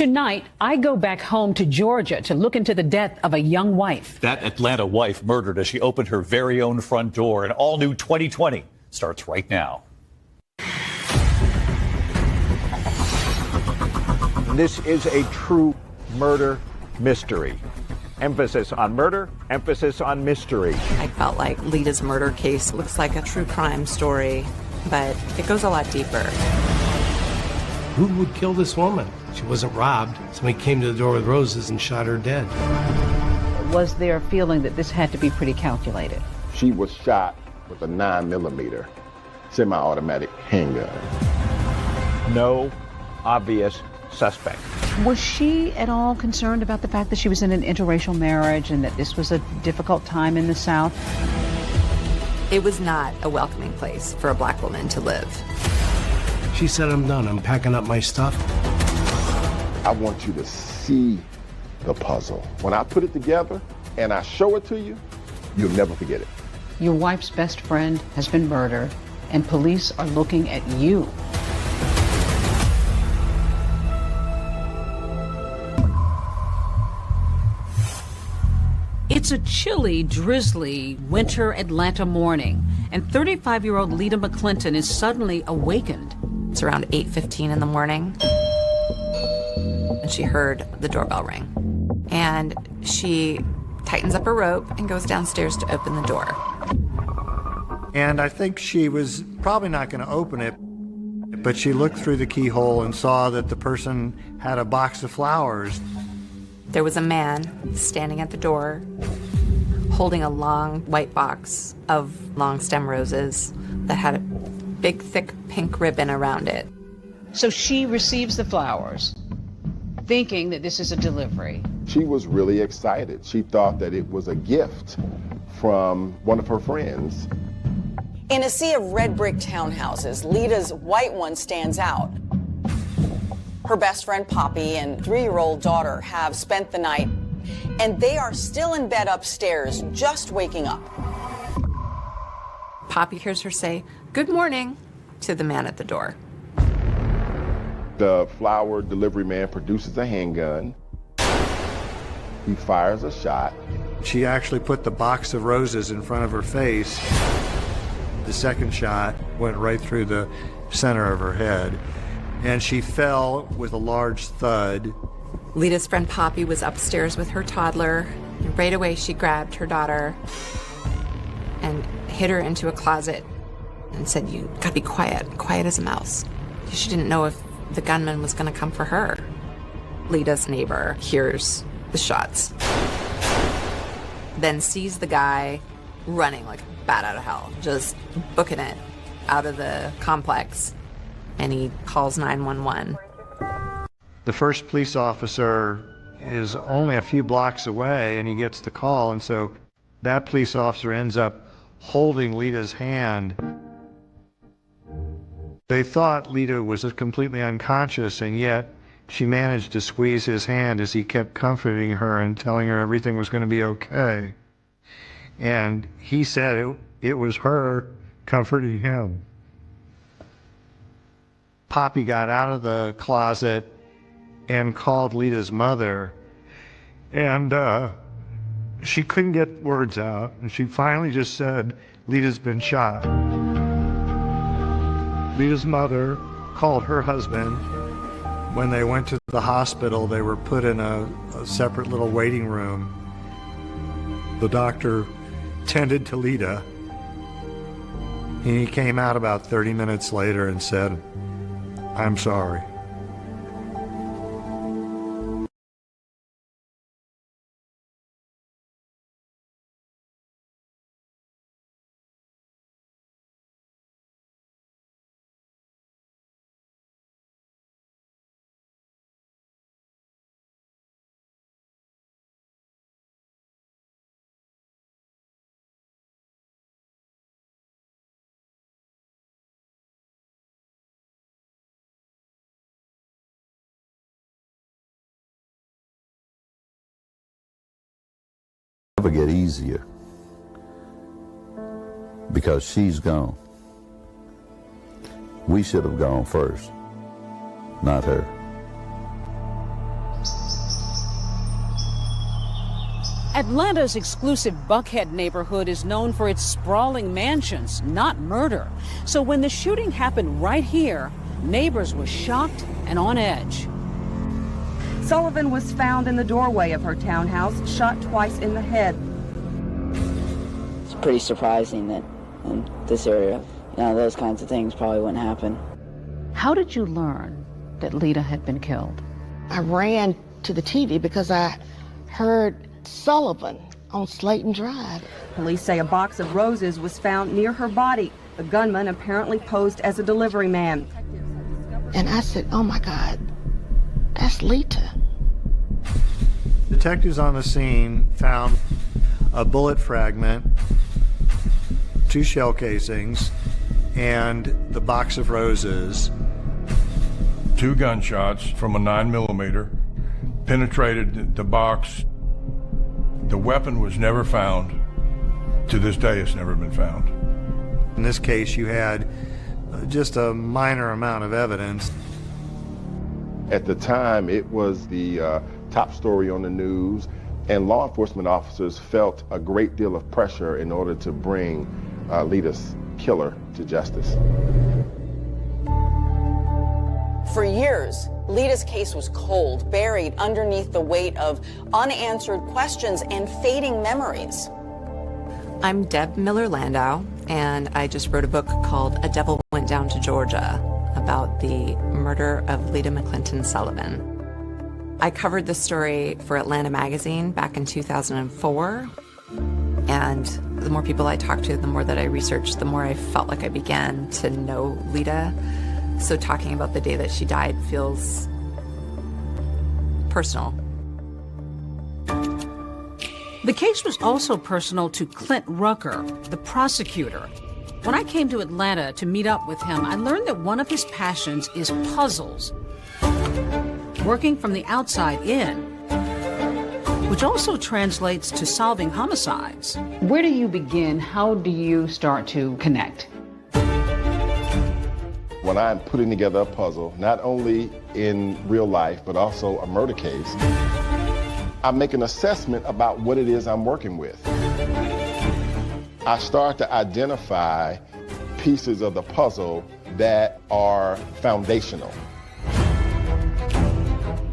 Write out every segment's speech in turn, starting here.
Tonight, I go back home to Georgia to look into the death of a young wife. That Atlanta wife murdered as she opened her very own front door. An all-new 2020 starts right now. This is a true murder mystery. Emphasis on murder, emphasis on mystery. I felt like Lita's murder case looks like a true crime story, but it goes a lot deeper. Who would kill this woman? She wasn't robbed. Somebody came to the door with roses and shot her dead. Was there a feeling that this had to be pretty calculated? She was shot with a 9mm semi-automatic handgun. No obvious suspect. Was she at all concerned about the fact that she was in an interracial marriage and that this was a difficult time in the South? It was not a welcoming place for a black woman to live. She said, I'm done. I'm packing up my stuff. I want you to see the puzzle. When I put it together and I show it to you, you'll never forget it. Your wife's best friend has been murdered, and police are looking at you. It's a chilly, drizzly winter Atlanta morning, and 35-year-old Lita McClinton is suddenly awakened. It's around 8:15 in the morning, and she heard the doorbell ring. And she tightens up her rope and goes downstairs to open the door. And I think she was probably not going to open it, but she looked through the keyhole and saw that the person had a box of flowers. There was a man standing at the door, holding a long white box of long stem roses that had a big, thick pink ribbon around it. So she receives the flowers, thinking that this is a delivery. She was really excited. She thought that it was a gift from one of her friends. In a sea of red brick townhouses, Lita's white one stands out. Her best friend Poppy and 3-year-old daughter have spent the night, and they are still in bed upstairs, just waking up. Poppy hears her say, "Good morning," to the man at the door. The flower delivery man produces a handgun. He fires a shot. She actually put the box of roses in front of her face. The second shot went right through the center of her head, and she fell with a large thud. Lita's friend Poppy was upstairs with her toddler. And right away, she grabbed her daughter and hid her into a closet and said, "You gotta be quiet, quiet as a mouse." She didn't know if the gunman was gonna come for her. Lita's neighbor hears the shots, then sees the guy running like a bat out of hell, just booking it out of the complex, and he calls 911. The first police officer is only a few blocks away, and he gets the call, and so that police officer ends up holding Lita's hand. They thought Lita was completely unconscious, and yet she managed to squeeze his hand as he kept comforting her and telling her everything was going to be okay. And he said it was her comforting him. Poppy got out of the closet and called Lita's mother, and she couldn't get words out, and she finally just said, "Lita's been shot." Lita's mother called her husband. When they went to the hospital, they were put in a separate little waiting room. The doctor tended to Lita. He came out about 30 minutes later and said, "I'm sorry." Never get easier because she's gone. We should have gone first, not her. Atlanta's exclusive Buckhead neighborhood is known for its sprawling mansions, not murder. So when the shooting happened right here, neighbors were shocked and on edge. Sullivan was found in the doorway of her townhouse, shot twice in the head. It's pretty surprising that in this area, those kinds of things probably wouldn't happen. How did you learn that Lita had been killed? I ran to the TV because I heard Sullivan on Slayton Drive. Police say a box of roses was found near her body. The gunman apparently posed as a delivery man. And I said, oh my God, that's Lita. Detectives on the scene found a bullet fragment, 2 shell casings, and the box of roses. 2 gunshots from a 9mm penetrated the box. The weapon was never found. To this day, it's never been found. In this case, you had just a minor amount of evidence. At the time, it was the top story on the news, and law enforcement officers felt a great deal of pressure in order to bring Lita's killer to justice. For years, Lita's case was cold, buried underneath the weight of unanswered questions and fading memories. I'm Deb Miller Landau, and I just wrote a book called A Devil Went Down to Georgia about the murder of Lita McClinton Sullivan. I covered this story for Atlanta Magazine back in 2004, and the more people I talked to, the more that I researched, the more I felt like I began to know Lita. So talking about the day that she died feels personal. The case was also personal to Clint Rucker, the prosecutor. When I came to Atlanta to meet up with him, I learned that one of his passions is puzzles, working from the outside in, which also translates to solving homicides. Where do you begin? How do you start to connect? When I'm putting together a puzzle, not only in real life, but also a murder case, I make an assessment about what it is I'm working with. I start to identify pieces of the puzzle that are foundational.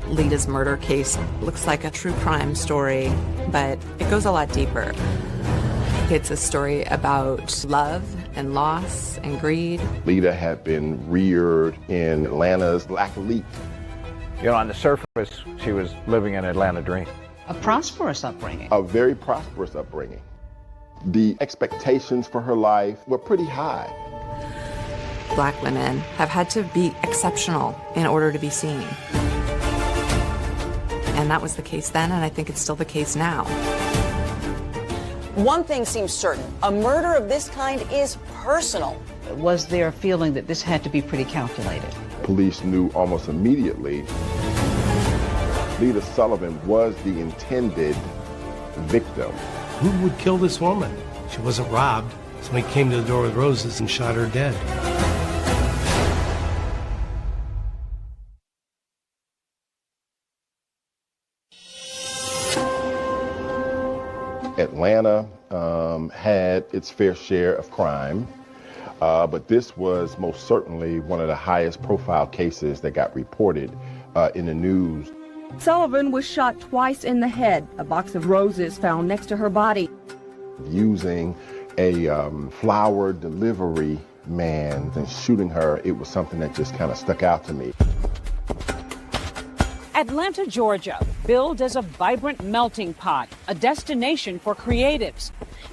Lita's murder case looks like a true crime story, but it goes a lot deeper. It's a story about love and loss and greed. Lita had been reared in Atlanta's Black Elite. On the surface, she was living an Atlanta dream. A prosperous upbringing. A very prosperous upbringing. The expectations for her life were pretty high. Black women have had to be exceptional in order to be seen. And that was the case then, and I think it's still the case now. One thing seems certain, a murder of this kind is personal. Was there a feeling that this had to be pretty calculated? Police knew almost immediately Lita Sullivan was the intended victim. Who would kill this woman? She wasn't robbed. Somebody came to the door with roses and shot her dead. Atlanta had its fair share of crime, but this was most certainly one of the highest profile cases that got reported in the news. Sullivan was shot twice in the head. A box of roses found next to her body. Using a flower delivery man and shooting her, it was something that just kind of stuck out to me. Atlanta, Georgia, billed as a vibrant melting pot, a destination for creatives.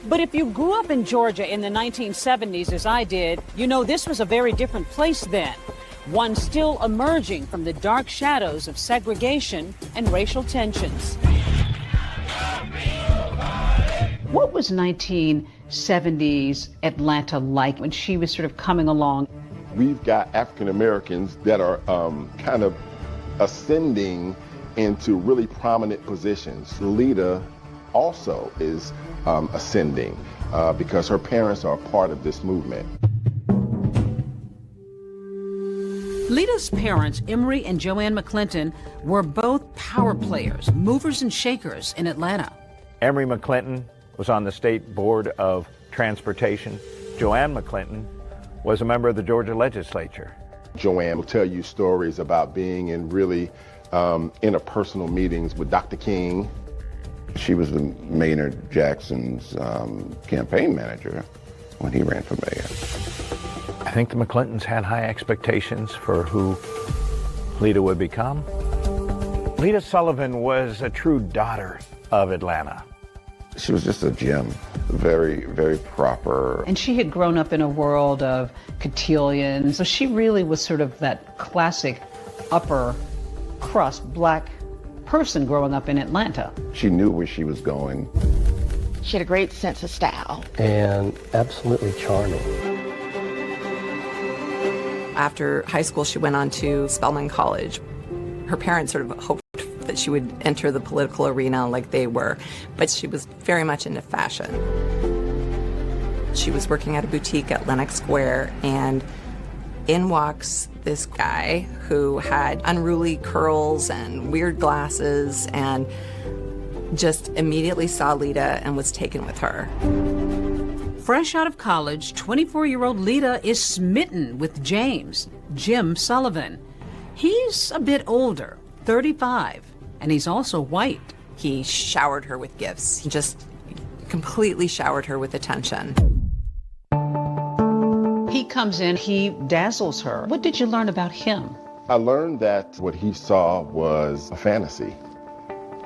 But if you grew up in Georgia in the 1970s, as I did, you know this was a very different place then. One still emerging from the dark shadows of segregation and racial tensions. What was 1970s Atlanta like when she was sort of coming along? We've got African Americans that are kind of ascending into really prominent positions. Lita also is ascending because her parents are part of this movement. Lita's parents, Emory and Joanne McClinton, were both power players, movers and shakers in Atlanta. Emory McClinton was on the State Board of Transportation. Joanne McClinton was a member of the Georgia legislature. Joanne will tell you stories about being in really interpersonal meetings with Dr. King. She was the Maynard Jackson's campaign manager when he ran for mayor. I think the McClintons had high expectations for who Lita would become. Lita Sullivan was a true daughter of Atlanta. She was just a gem, very, very proper. And she had grown up in a world of cotillions, so she really was sort of that classic upper crust black person growing up in Atlanta. She knew where she was going. She had a great sense of style. And absolutely charming. After high school, she went on to Spelman College. Her parents sort of hoped that she would enter the political arena like they were, but she was very much into fashion. She was working at a boutique at Lenox Square, and in walks this guy who had unruly curls and weird glasses and just immediately saw Lita and was taken with her. Fresh out of college, 24-year-old Lita is smitten with James, Jim Sullivan. He's a bit older, 35, and he's also white. He showered her with gifts. He just completely showered her with attention. He comes in, he dazzles her. What did you learn about him? I learned that what he saw was a fantasy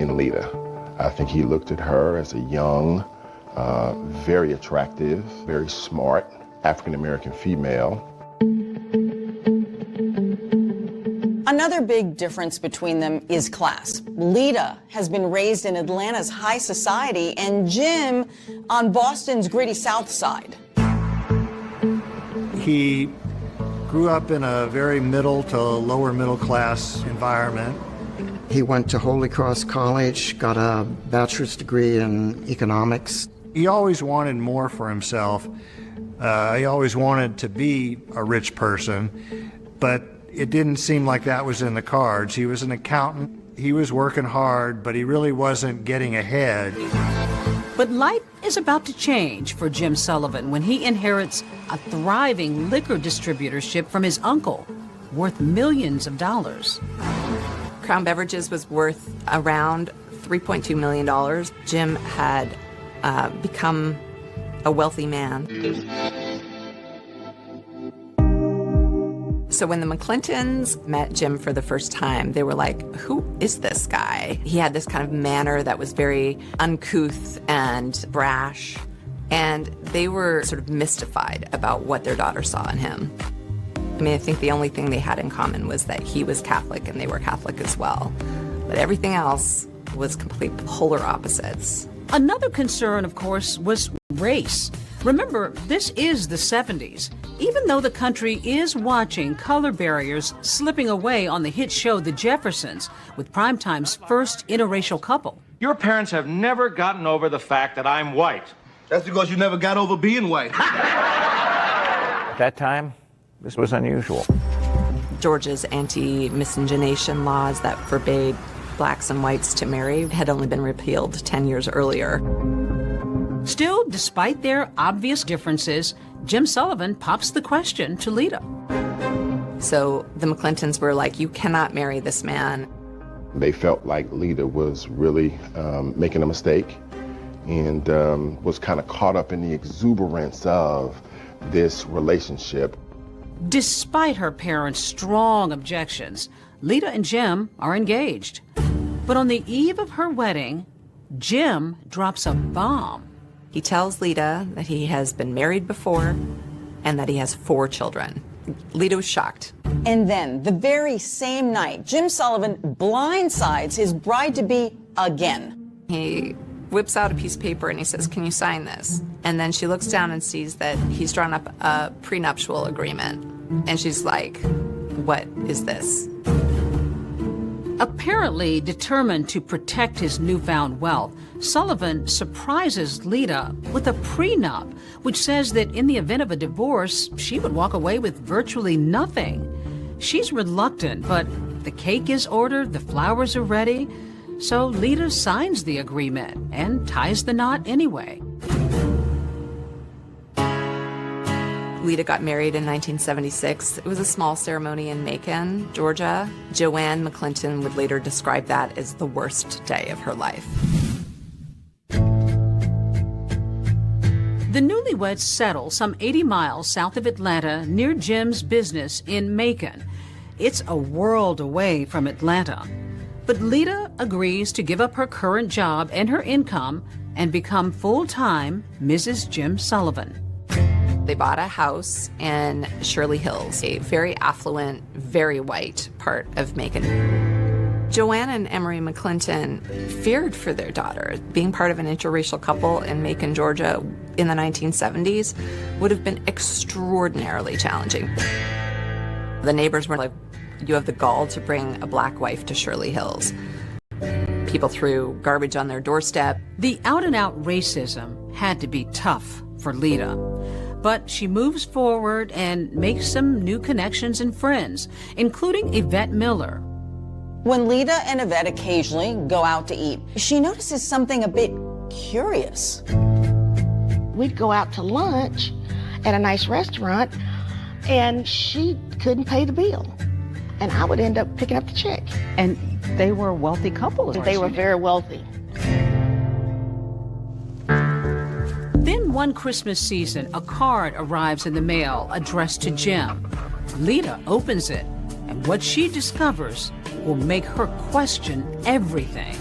in Lita. I think he looked at her as a young, very attractive, very smart African-American female. Another big difference between them is class. Lita has been raised in Atlanta's high society and Jim on Boston's gritty South Side. He grew up in a very middle to lower middle class environment. He went to Holy Cross College, got a bachelor's degree in economics. He always wanted more for himself. He always wanted to be a rich person, but it didn't seem like that was in the cards. He was an accountant. He was working hard, but he really wasn't getting ahead. But life is about to change for Jim Sullivan when he inherits a thriving liquor distributorship from his uncle, worth millions of dollars. Crown Beverages was worth around $3.2 million. Jim had become a wealthy man. So when the McClintons met Jim for the first time, they were like, who is this guy? He had this kind of manner that was very uncouth and brash, and they were sort of mystified about what their daughter saw in him. I mean, I think the only thing they had in common was that he was Catholic and they were Catholic as well. But everything else was complete polar opposites. Another concern, of course, was race. Remember, this is the 70s. Even though the country is watching color barriers slipping away on the hit show The Jeffersons, with Primetime's first interracial couple. Your parents have never gotten over the fact that I'm white. That's because you never got over being white. At that time, this was unusual. Georgia's anti-miscegenation laws that forbade blacks and whites to marry had only been repealed 10 years earlier. Still, despite their obvious differences, Jim Sullivan pops the question to Lita. So the McClintons were like, you cannot marry this man. They felt like Lita was really making a mistake and was kind of caught up in the exuberance of this relationship. Despite her parents' strong objections, Lita and Jim are engaged. But on the eve of her wedding, Jim drops a bomb. He tells Lita that he has been married before and that he has 4 children. Lita was shocked. And then, the very same night, Jim Sullivan blindsides his bride-to-be again. He whips out a piece of paper and he says, can you sign this? And then she looks down and sees that he's drawn up a prenuptial agreement. And she's like, what is this? Apparently determined to protect his newfound wealth, Sullivan surprises Lita with a prenup, which says that in the event of a divorce, she would walk away with virtually nothing. She's reluctant, but the cake is ordered, the flowers are ready. So Lita signs the agreement and ties the knot anyway. Lita got married in 1976. It was a small ceremony in Macon, Georgia. Joanne McClinton would later describe that as the worst day of her life. The newlyweds settle some 80 miles south of Atlanta near Jim's business in Macon. It's a world away from Atlanta. But Lita agrees to give up her current job and her income and become full-time Mrs. Jim Sullivan. They bought a house in Shirley Hills, a very affluent, very white part of Macon. Joanne and Emery McClinton feared for their daughter. Being part of an interracial couple in Macon, Georgia in the 1970s would have been extraordinarily challenging. The neighbors were like, "You have the gall to bring a black wife to Shirley Hills." People threw garbage on their doorstep. The out-and-out racism had to be tough for Lita. But she moves forward and makes some new connections and friends, including Yvette Miller. When Lita and Yvette occasionally go out to eat, she notices something a bit curious. We'd go out to lunch at a nice restaurant, and she couldn't pay the bill. And I would end up picking up the check. And they were a wealthy couple. They were very wealthy. Then one Christmas season, a card arrives in the mail addressed to Jim. Lita opens it, and what she discovers will make her question everything.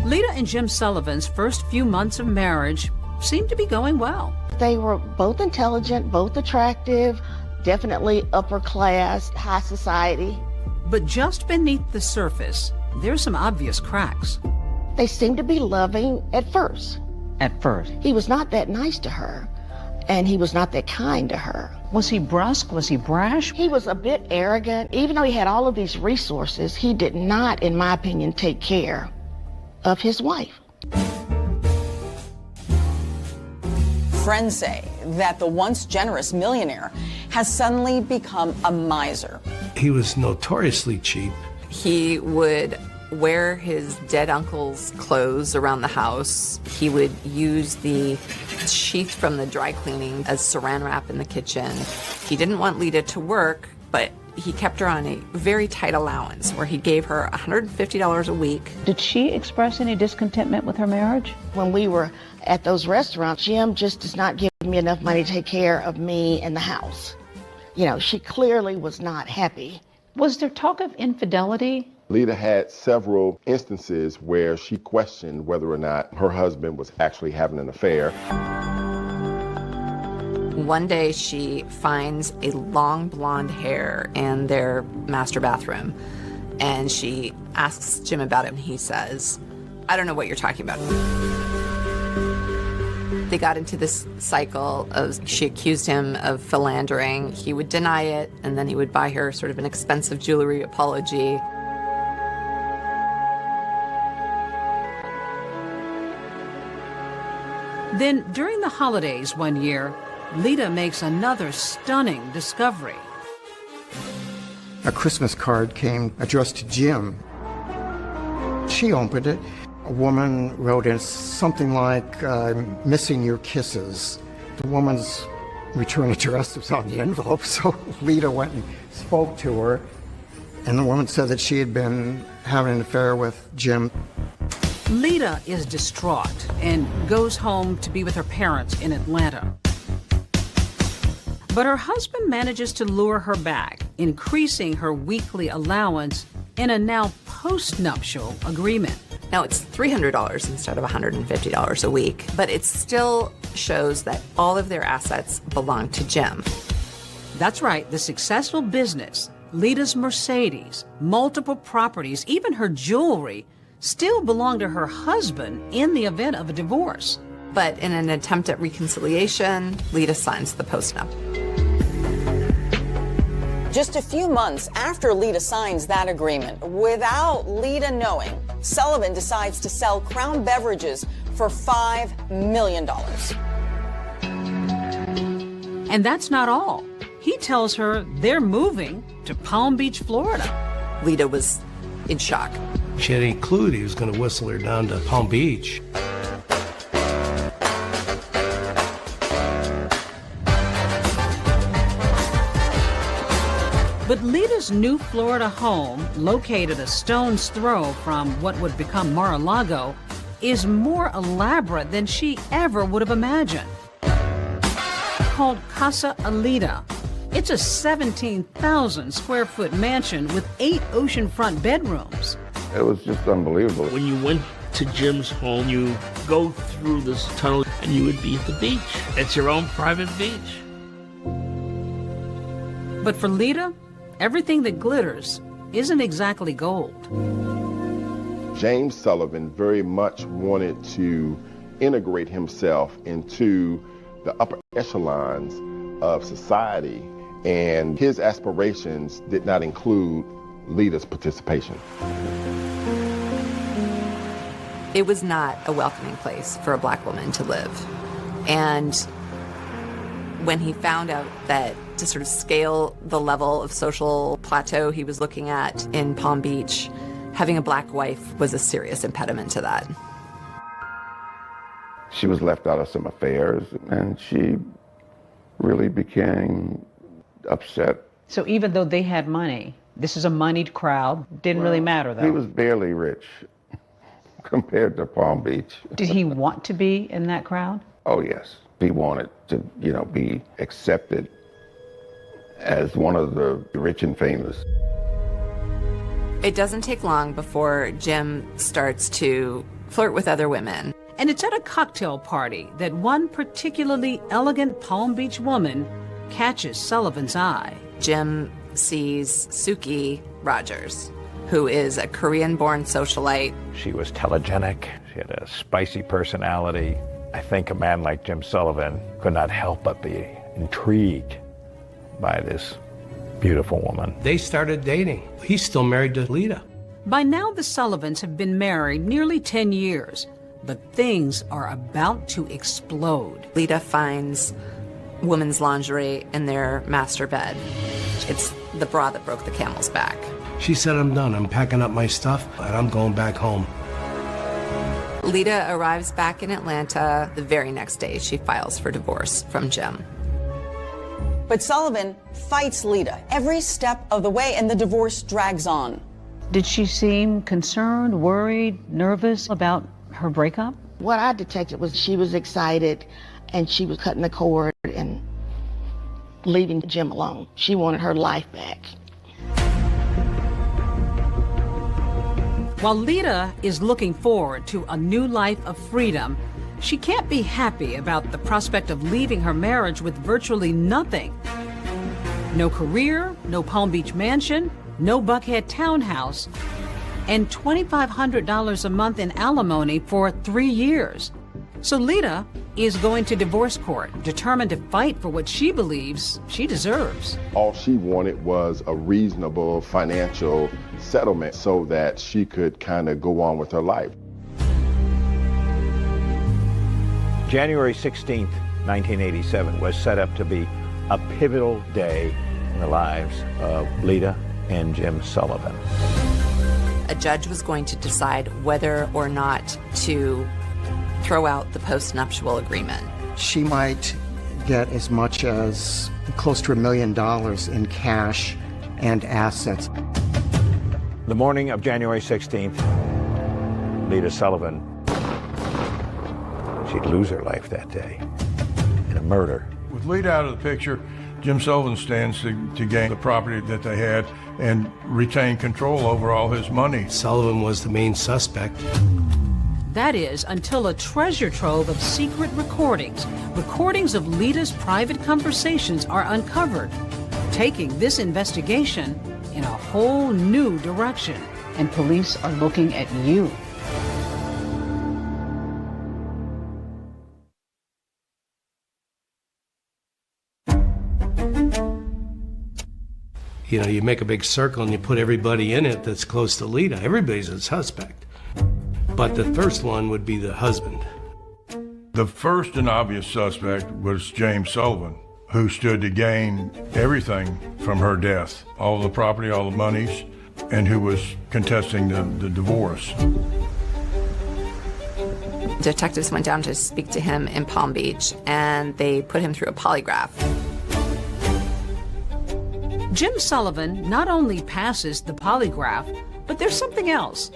Lita and Jim Sullivan's first few months of marriage seemed to be going well. They were both intelligent, both attractive, definitely upper class, high society. But just beneath the surface, there's some obvious cracks. They seemed to be loving at first. At first? He was not that nice to her, and he was not that kind to her. Was he brusque? Was he brash? He was a bit arrogant. Even though he had all of these resources, he did not, in my opinion, take care of his wife. Friends say that the once generous millionaire has suddenly become a miser. He was notoriously cheap. He would wear his dead uncle's clothes around the house. He would use the sheath from the dry cleaning as saran wrap in the kitchen. He didn't want Lita to work, but he kept her on a very tight allowance where he gave her $150 a week. Did she express any discontentment with her marriage? When we were at those restaurants, Jim just does not give me enough money to take care of me and the house. You know, she clearly was not happy. Was there talk of infidelity? Lita had several instances where she questioned whether or not her husband was actually having an affair. One day she finds a long blonde hair in their master bathroom, and she asks Jim about it, and he says, "I don't know what you're talking about." They got into this cycle of, she accused him of philandering. He would deny it, and then he would buy her sort of an expensive jewelry apology. Then, during the holidays one year, Lita makes another stunning discovery. A Christmas card came addressed to Jim. She opened it. A woman wrote in something like, "Missing your kisses." The woman's return address was on the envelope, so Lita went and spoke to her. And the woman said that she had been having an affair with Jim. Lita is distraught and goes home to be with her parents in Atlanta. But her husband manages to lure her back, increasing her weekly allowance in a now post-nuptial agreement. Now it's $300 instead of $150 a week, but it still shows that all of their assets belong to Jim. That's right, the successful business, Lita's Mercedes, multiple properties, even her jewelry, still belong to her husband in the event of a divorce. But in an attempt at reconciliation, Lita signs the postnup. Just a few months after Lita signs that agreement, without Lita knowing, Sullivan decides to sell Crown Beverages for $5 million. And that's not all. He tells her they're moving to Palm Beach, Florida. Lita was in shock. She had any clue that he was going to whistle her down to Palm Beach. But Lita's new Florida home, located a stone's throw from what would become Mar-a-Lago, is more elaborate than she ever would have imagined. Called Casa Alita. It's a 17,000 square foot mansion with 8 oceanfront bedrooms. It was just unbelievable. When you went to Jim's home, you go through this tunnel and you would be at the beach. It's your own private beach. But for Lita, everything that glitters isn't exactly gold. James Sullivan very much wanted to integrate himself into the upper echelons of society, and his aspirations did not include Lita's participation. It was not a welcoming place for a black woman to live. And when he found out that to sort of scale the level of social plateau he was looking at in Palm Beach, having a black wife was a serious impediment to that. She was left out of some affairs, and she really became upset. So even though they had money, this is a moneyed crowd, didn't really matter though. He was barely rich compared to Palm Beach. Did he want to be in that crowd? Oh, yes. He wanted to, be accepted as one of the rich and famous. It doesn't take long before Jim starts to flirt with other women. And it's at a cocktail party that one particularly elegant Palm Beach woman catches Sullivan's eye. Jim sees Suki Rogers, who is a Korean-born socialite. She was telegenic. She had a spicy personality. I think a man like Jim Sullivan could not help but be intrigued by this beautiful woman. They started dating. He's still married to Lita. By now, the Sullivans have been married nearly 10 years, but things are about to explode. Lita finds women's lingerie in their master bed. It's the bra that broke the camel's back. She said, I'm done. I'm packing up my stuff, and I'm going back home. Lita arrives back in Atlanta. The very next day, she files for divorce from Jim. But Sullivan fights Lita every step of the way, and the divorce drags on. Did she seem concerned, worried, nervous about her breakup? What I detected was she was excited, and she was cutting the cord and leaving Jim alone. She wanted her life back. While Lita is looking forward to a new life of freedom, she can't be happy about the prospect of leaving her marriage with virtually nothing. No career, no Palm Beach mansion, no Buckhead townhouse, and $2,500 a month in alimony for 3 years. So Lita is going to divorce court, determined to fight for what she believes she deserves. All she wanted was a reasonable financial settlement so that she could kind of go on with her life. January 16th, 1987 was set up to be a pivotal day in the lives of Lita and Jim Sullivan. A judge was going to decide whether or not to throw out the post-nuptial agreement. She might get as much as close to $1 million in cash and assets. The morning of January 16th, Lita Sullivan, she'd lose her life that day in a murder. With Lita out of the picture, Jim Sullivan stands to gain the property that they had and retain control over all his money. Sullivan was the main suspect. That is, until a treasure trove of secret recordings of Lita's private conversations are uncovered, taking this investigation in a whole new direction. And police are looking at you. You make a big circle and you put everybody in it that's close to Lita. Everybody's a suspect. But the first one would be the husband. The first and obvious suspect was James Sullivan, who stood to gain everything from her death, all the property, all the monies, and who was contesting the divorce. Detectives went down to speak to him in Palm Beach, and they put him through a polygraph. Jim Sullivan not only passes the polygraph, but there's something else.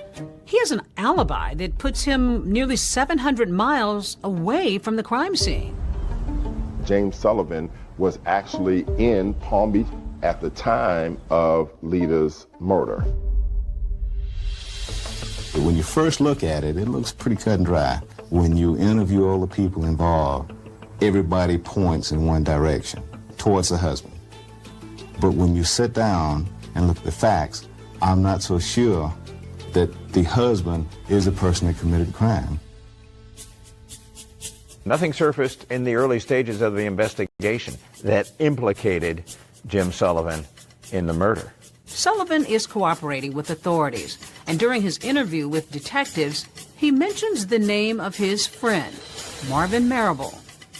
He has an alibi that puts him nearly 700 miles away from the crime scene. James Sullivan was actually in Palm Beach at the time of Lita's murder. When you first look at it, it looks pretty cut and dry. When you interview all the people involved, everybody points in one direction, towards the husband. But when you sit down and look at the facts, I'm not so sure that the husband is the person that committed the crime. Nothing surfaced in the early stages of the investigation that implicated Jim Sullivan in the murder. Sullivan is cooperating with authorities, and during his interview with detectives, he mentions the name of his friend, Marvin Marable.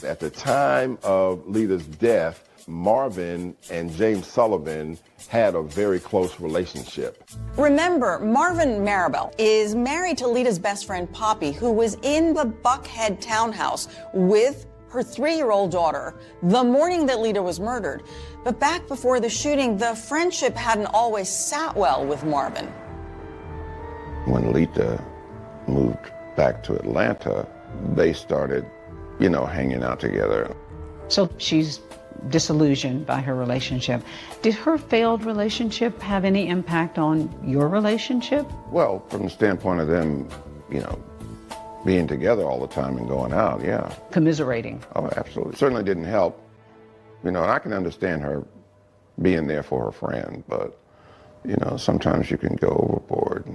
At the time of Lita's death, Marvin and James Sullivan had a very close relationship. Remember, Marvin Marable is married to Lita's best friend, Poppy, who was in the Buckhead townhouse with her 3-year-old daughter the morning that Lita was murdered. But back before the shooting, the friendship hadn't always sat well with Marvin. When Lita moved back to Atlanta, they started, hanging out together. So she's disillusioned by her relationship. Did her failed relationship have any impact on your relationship? Well, from the standpoint of them, being together all the time and going out, yeah. Commiserating. Oh, absolutely. Certainly didn't help. And I can understand her being there for her friend, but, sometimes you can go overboard,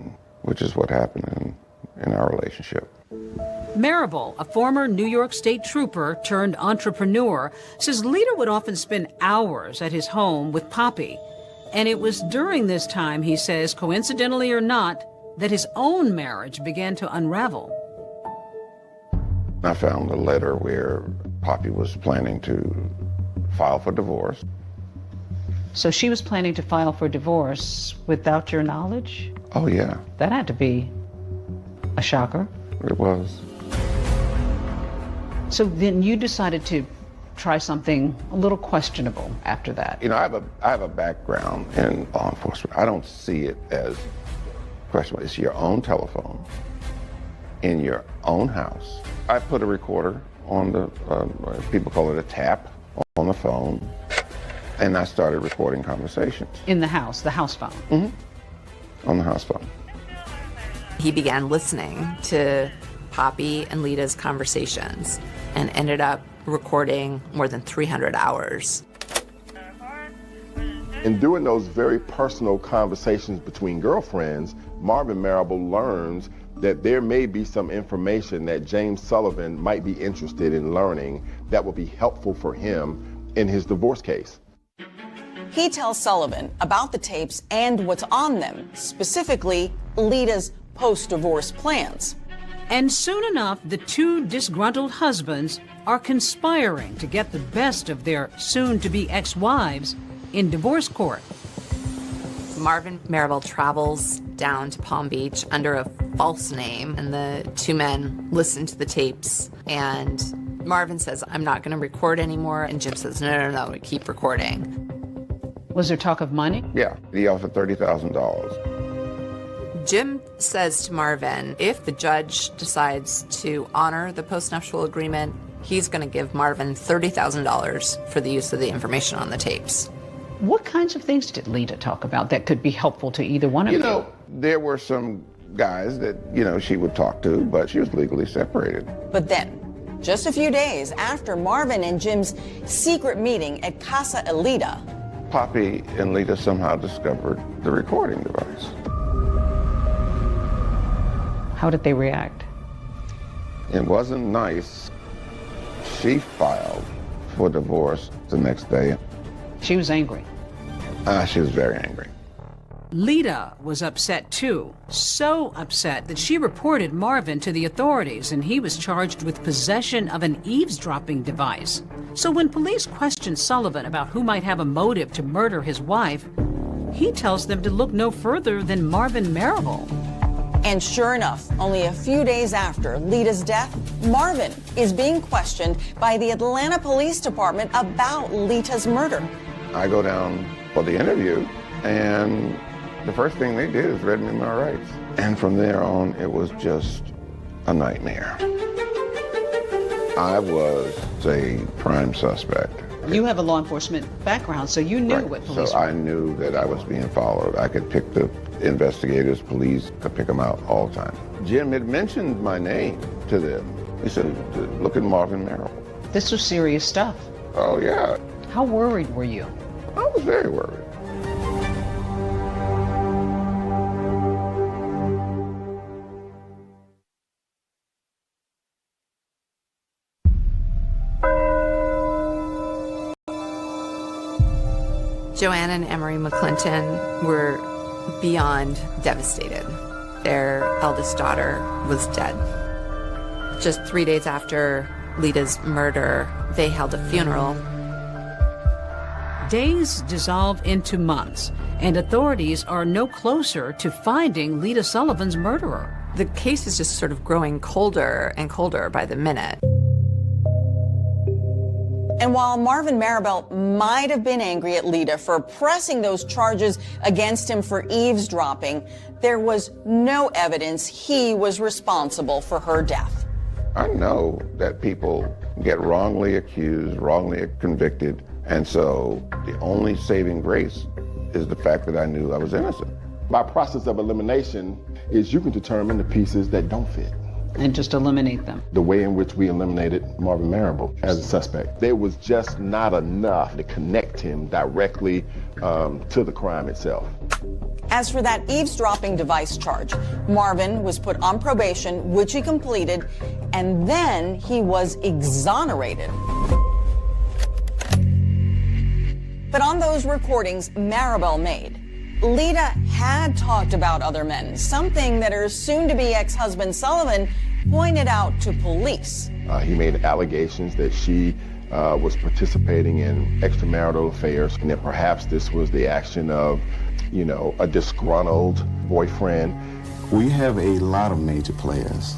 which is what happened in our relationship. Marable, a former New York State trooper turned entrepreneur, says Lita would often spend hours at his home with Poppy. And it was during this time, he says, coincidentally or not, that his own marriage began to unravel. I found a letter where Poppy was planning to file for divorce. So she was planning to file for divorce without your knowledge? Oh, yeah. That had to be a shocker. It was. So then you decided to try something a little questionable after that. I have a background in law enforcement. I don't see it as questionable. It's your own telephone in your own house. I put a recorder on the, people call it a tap, on the phone, and I started recording conversations. In the house phone? Mm-hmm. On the house phone. He began listening to Poppy and Lita's conversations and ended up recording more than 300 hours. And during those very personal conversations between girlfriends, Marvin Marable learns that there may be some information that James Sullivan might be interested in learning that will be helpful for him in his divorce case. He tells Sullivan about the tapes and what's on them, specifically Lita's post-divorce plans. And soon enough, the two disgruntled husbands are conspiring to get the best of their soon-to-be ex-wives in divorce court. Marvin Marable travels down to Palm Beach under a false name, and the two men listen to the tapes, and Marvin says, "I'm not going to record anymore," and Jim says, no, keep recording. Was there talk of money? Yeah, he offered $30,000. Jim says to Marvin, if the judge decides to honor the postnuptial agreement, he's going to give Marvin $30,000 for the use of the information on the tapes. What kinds of things did Lita talk about that could be helpful to either one of you? There were some guys that, she would talk to, but she was legally separated. But then, just a few days after Marvin and Jim's secret meeting at Casa Elita, Poppy and Lita somehow discovered the recording device. How did they react? It wasn't nice. She filed for divorce the next day. She was angry. She was very angry. Lita was upset too, so upset that she reported Marvin to the authorities, and he was charged with possession of an eavesdropping device. So when police questioned Sullivan about who might have a motive to murder his wife, he tells them to look no further than Marvin Marable. And sure enough, only a few days after Lita's death, Marvin is being questioned by the Atlanta Police Department about Lita's murder. I go down for the interview, and the first thing they did is read me my rights. And from there on, it was just a nightmare. I was a prime suspect. You have a law enforcement background, so you knew what police So were. I knew that I was being followed. I could pick the investigators, police, could pick them out all the time. Jim had mentioned my name to them. He said, look at Marvin Marable. This was serious stuff. Oh, yeah. How worried were you? I was very worried. Joanne and Emery McClinton were beyond devastated. Their eldest daughter was dead. Just 3 days after Lita's murder, they held a funeral. Days dissolve into months, and authorities are no closer to finding Lita Sullivan's murderer. The case is just sort of growing colder and colder by the minute. And while Marvin Marable might have been angry at Lita for pressing those charges against him for eavesdropping, there was no evidence he was responsible for her death. I know that people get wrongly accused, wrongly convicted, and so the only saving grace is the fact that I knew I was innocent. My process of elimination is you can determine the pieces that don't fit. And just eliminate them. The way in which we eliminated Marvin Marable as a suspect. There was just not enough to connect him directly to the crime itself. As for that eavesdropping device charge, Marvin was put on probation, which he completed, and then he was exonerated. But on those recordings Marable made, Lita had talked about other men, something that her soon-to-be ex-husband Sullivan pointed out to police. He made allegations that she was participating in extramarital affairs, and that perhaps this was the action of, you know, a disgruntled boyfriend. We have a lot of major players.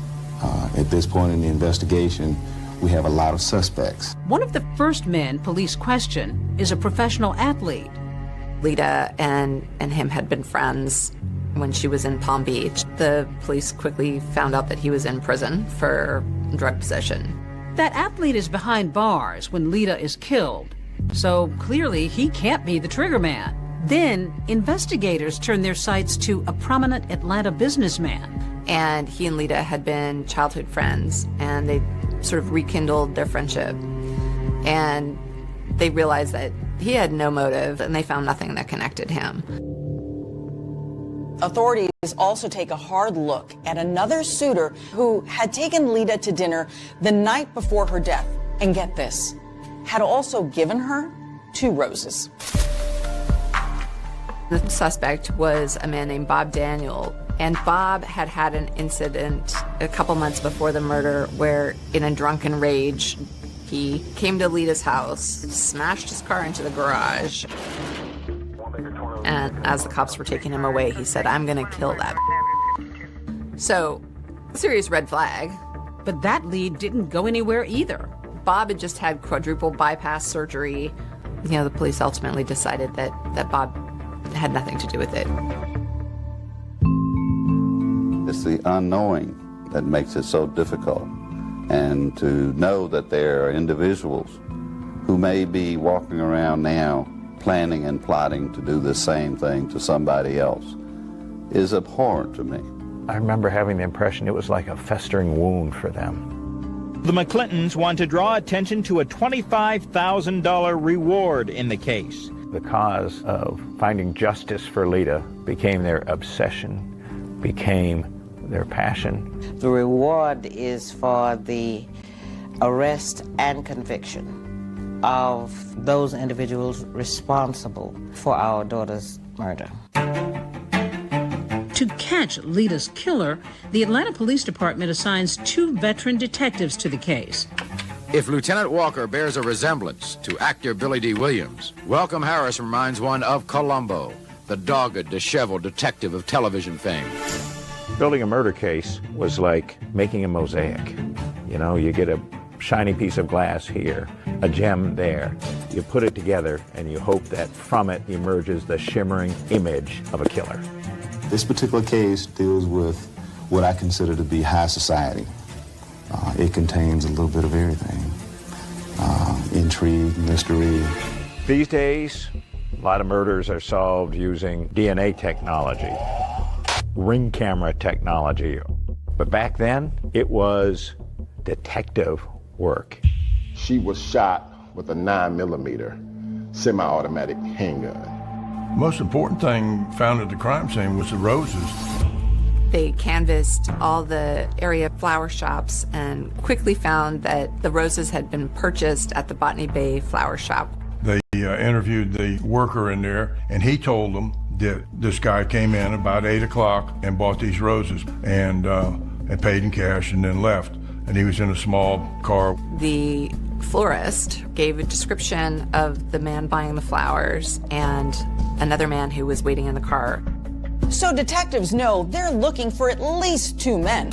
At this point in the investigation, we have a lot of suspects. One of the first men police question is a professional athlete. Lita and him had been friends when she was in Palm Beach. The police quickly found out that he was in prison for drug possession. That athlete is behind bars when Lita is killed, so clearly he can't be the trigger man. Then investigators turn their sights to a prominent Atlanta businessman. And he and Lita had been childhood friends, and they sort of rekindled their friendship. And they realized that he had no motive, and they found nothing that connected him. Authorities also take a hard look at another suitor who had taken Lita to dinner the night before her death. And get this, had also given her 2 roses. The suspect was a man named Bob Daniel, and Bob had had an incident a couple months before the murder where, in a drunken rage, he came to Lita's house, smashed his car into the garage, and as the cops were taking him away, he said, "I'm gonna kill that." So, serious red flag. But that lead didn't go anywhere either. Bob had just had quadruple bypass surgery. You know, the police ultimately decided that Bob had nothing to do with it. It's the unknowing that makes it so difficult. And to know that there are individuals who may be walking around now planning and plotting to do the same thing to somebody else is abhorrent to me. I remember having the impression it was like a festering wound for them. The McClintons want to draw attention to a $25,000 reward in the case. The cause of finding justice for Lita became their obsession, became their passion. The reward is for the arrest and conviction of those individuals responsible for our daughter's murder. To catch Lita's killer, the Atlanta Police Department assigns 2 veteran detectives to the case. If Lieutenant Walker bears a resemblance to actor Billy D. Williams, Welcome Harris reminds one of Columbo, the dogged, disheveled detective of television fame. Building a murder case was like making a mosaic. You know, you get a shiny piece of glass here, a gem there. You put it together and you hope that from it emerges the shimmering image of a killer. This particular case deals with what I consider to be high society. It contains a little bit of everything. Intrigue, mystery. These days, a lot of murders are solved using DNA technology, ring camera technology. But back then, it was detective work. She was shot with a 9mm semi-automatic handgun. Most important thing found at the crime scene was the roses. They canvassed all the area flower shops and quickly found that the roses had been purchased at the Botany Bay flower shop. They interviewed the worker in there, and he told them that this guy came in about 8 o'clock and bought these roses and paid in cash and then left. And he was in a small car. The florist gave a description of the man buying the flowers and another man who was waiting in the car. So detectives know they're looking for at least 2 men.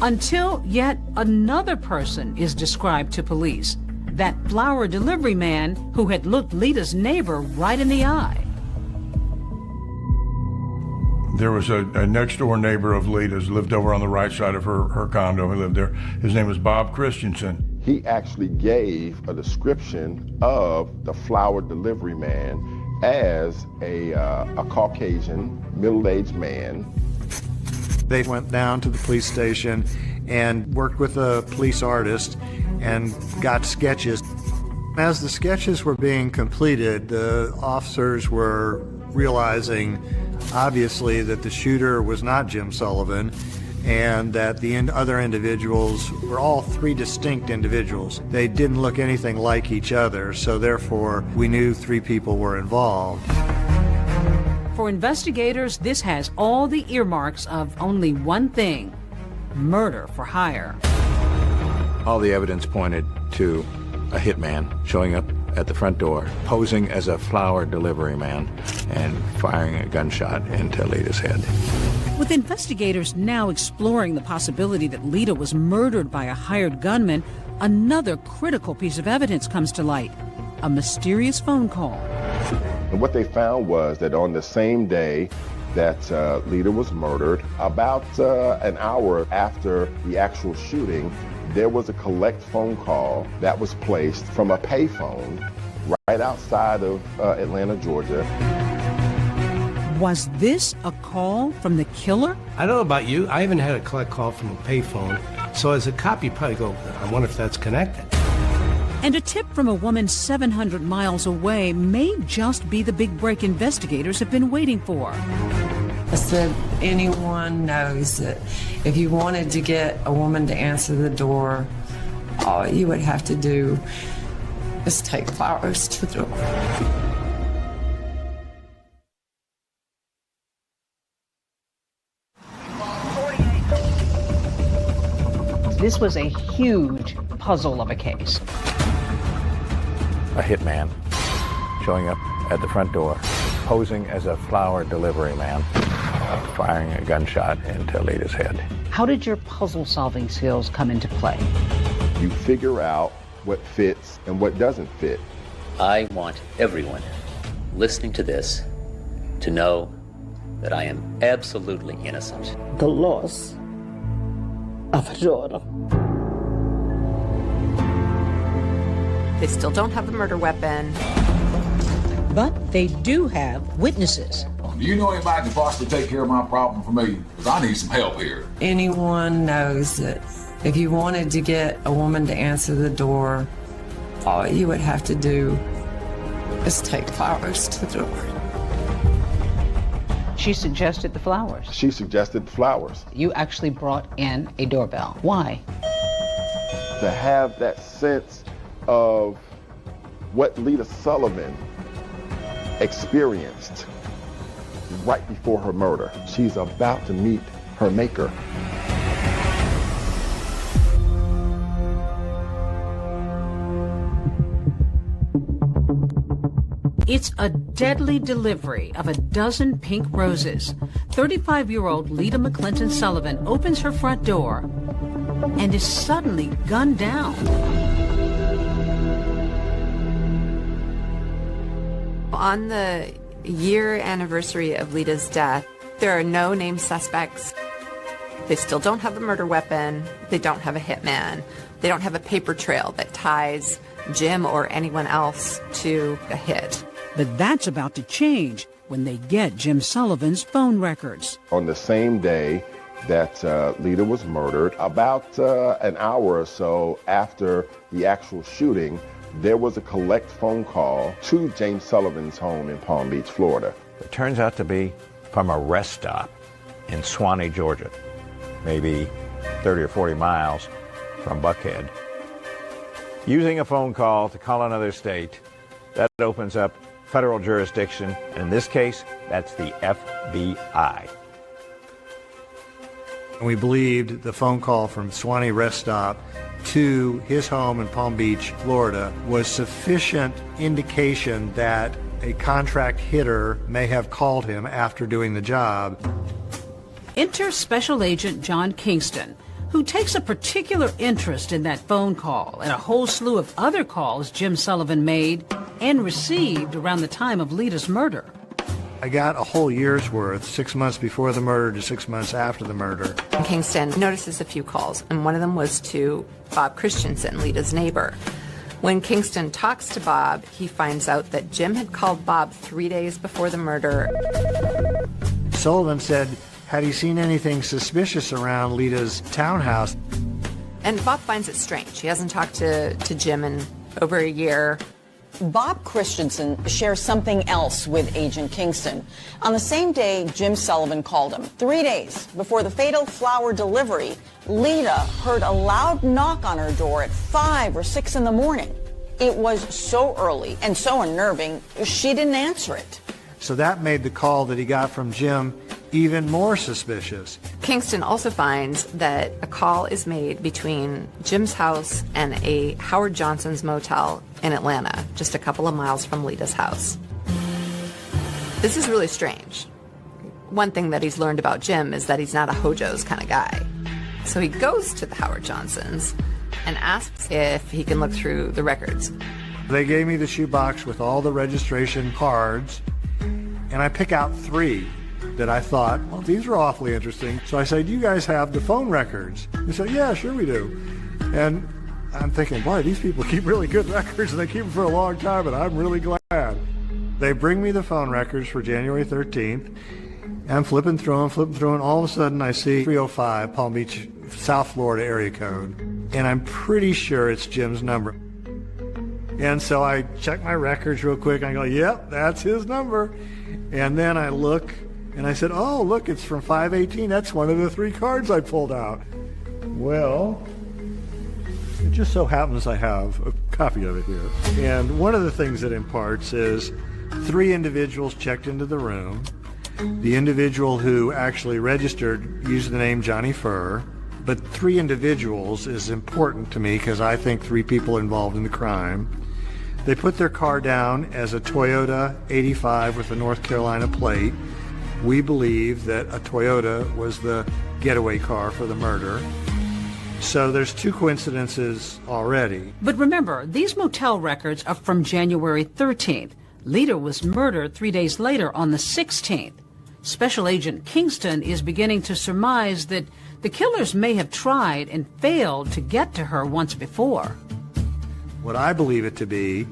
Until yet another person is described to police. That flower delivery man who had looked Lita's neighbor right in the eye. There was a next-door neighbor of Lita's, lived over on the right side of her condo. He lived there. His name was Bob Christensen. He actually gave a description of the flower delivery man as a Caucasian, middle-aged man. They went down to the police station and worked with a police artist and got sketches. As the sketches were being completed, the officers were realizing, obviously, that the shooter was not Jim Sullivan and that the other individuals were all 3 distinct individuals. They didn't look anything like each other, so therefore we knew 3 people were involved. For investigators, this has all the earmarks of only one thing: murder for hire. All the evidence pointed to a hitman showing up at the front door, posing as a flower delivery man, and firing a gunshot into Lita's head. With investigators now exploring the possibility that Lita was murdered by a hired gunman, another critical piece of evidence comes to light: a mysterious phone call. And what they found was that on the same day that Lita was murdered, about an hour after the actual shooting, there was a collect phone call that was placed from a payphone right outside of Atlanta, Georgia. Was this a call from the killer? I don't know about you. I haven't had a collect call from a payphone. So as a cop, you probably go, I wonder if that's connected. And a tip from a woman 700 miles away may just be the big break investigators have been waiting for. I said, anyone knows that if you wanted to get a woman to answer the door, all you would have to do is take flowers to the door. This was a huge puzzle of a case. A hitman showing up at the front door, posing as a flower delivery man, firing a gunshot into Lita's head. How did your puzzle-solving skills come into play? You figure out what fits and what doesn't fit. I want everyone listening to this to know that I am absolutely innocent. The loss of a daughter. They still don't have the murder weapon. But they do have witnesses. Do you know anybody can possibly take care of my problem for me? Because I need some help here. Anyone knows that if you wanted to get a woman to answer the door, all you would have to do is take flowers to the door. She suggested the flowers. She suggested the flowers. You actually brought in a doorbell. Why? To have that sense of what Lita Sullivan experienced right before her murder. She's about to meet her maker. It's a deadly delivery of a dozen pink roses. 35-year-old Lita McClinton Sullivan opens her front door and is suddenly gunned down. On the year anniversary of Lita's death, there are no named suspects. They still don't have a murder weapon. They don't have a hitman. They don't have a paper trail that ties Jim or anyone else to a hit. But that's about to change when they get Jim Sullivan's phone records. On the same day that Lita was murdered, about an hour or so after the actual shooting, there was a collect phone call to James Sullivan's home in Palm Beach, Florida. It turns out to be from a rest stop in Suwanee, Georgia, maybe 30 or 40 miles from Buckhead. Using a phone call to call another state, that opens up federal jurisdiction, and in this case, that's the FBI. We believed the phone call from Suwanee Rest Stop to his home in Palm Beach, Florida, was sufficient indication that a contract hitter may have called him after doing the job. Enter Special Agent John Kingston, who takes a particular interest in that phone call and a whole slew of other calls Jim Sullivan made and received around the time of Lita's murder. I got a whole year's worth, 6 months before the murder to 6 months after the murder. Kingston notices a few calls, and one of them was to Bob Christensen, Lita's neighbor. When Kingston talks to Bob, he finds out that Jim had called Bob 3 days before the murder. Sullivan said, had he seen anything suspicious around Lita's townhouse? And Bob finds it strange. He hasn't talked to Jim in over a year. Bob Christensen shares something else with Agent Kingston. On the same day Jim Sullivan called him, 3 days before the fatal flower delivery, Lita heard a loud knock on her door at 5 or 6 in the morning. It was so early and so unnerving, she didn't answer it. So that made the call that he got from Jim even more suspicious. Kingston also finds that a call is made between Jim's house and a Howard Johnson's motel in Atlanta, just a couple of miles from Lita's house. This is really strange. One thing that he's learned about Jim is that he's not a Hojo's kind of guy. So he goes to the Howard Johnsons and asks if he can look through the records. They gave me the shoebox with all the registration cards, and I pick out 3 that I thought, well, these are awfully interesting. So I said, do you guys have the phone records? They said, yeah, sure we do. And I'm thinking, boy, these people keep really good records, and they keep them for a long time, and I'm really glad. They bring me the phone records for January 13th, and I'm flipping through them, and all of a sudden I see 305 Palm Beach, South Florida area code, and I'm pretty sure it's Jim's number. And so I check my records real quick, and I go, yep, that's his number. And then I look, and I said, oh, look, it's from 518. That's one of the 3 cards I pulled out. Well, it just so happens I have a copy of it here. And one of the things it imparts is 3 individuals checked into the room. The individual who actually registered used the name Johnny Furr, but 3 individuals is important to me because I think 3 people involved in the crime. They put their car down as a Toyota 85 with a North Carolina plate. We believe that a Toyota was the getaway car for the murder. So there's 2 coincidences already. But remember, these motel records are from January 13th. Lita was murdered 3 days later on the 16th. Special Agent Kingston is beginning to surmise that the killers may have tried and failed to get to her once before. What I believe it to be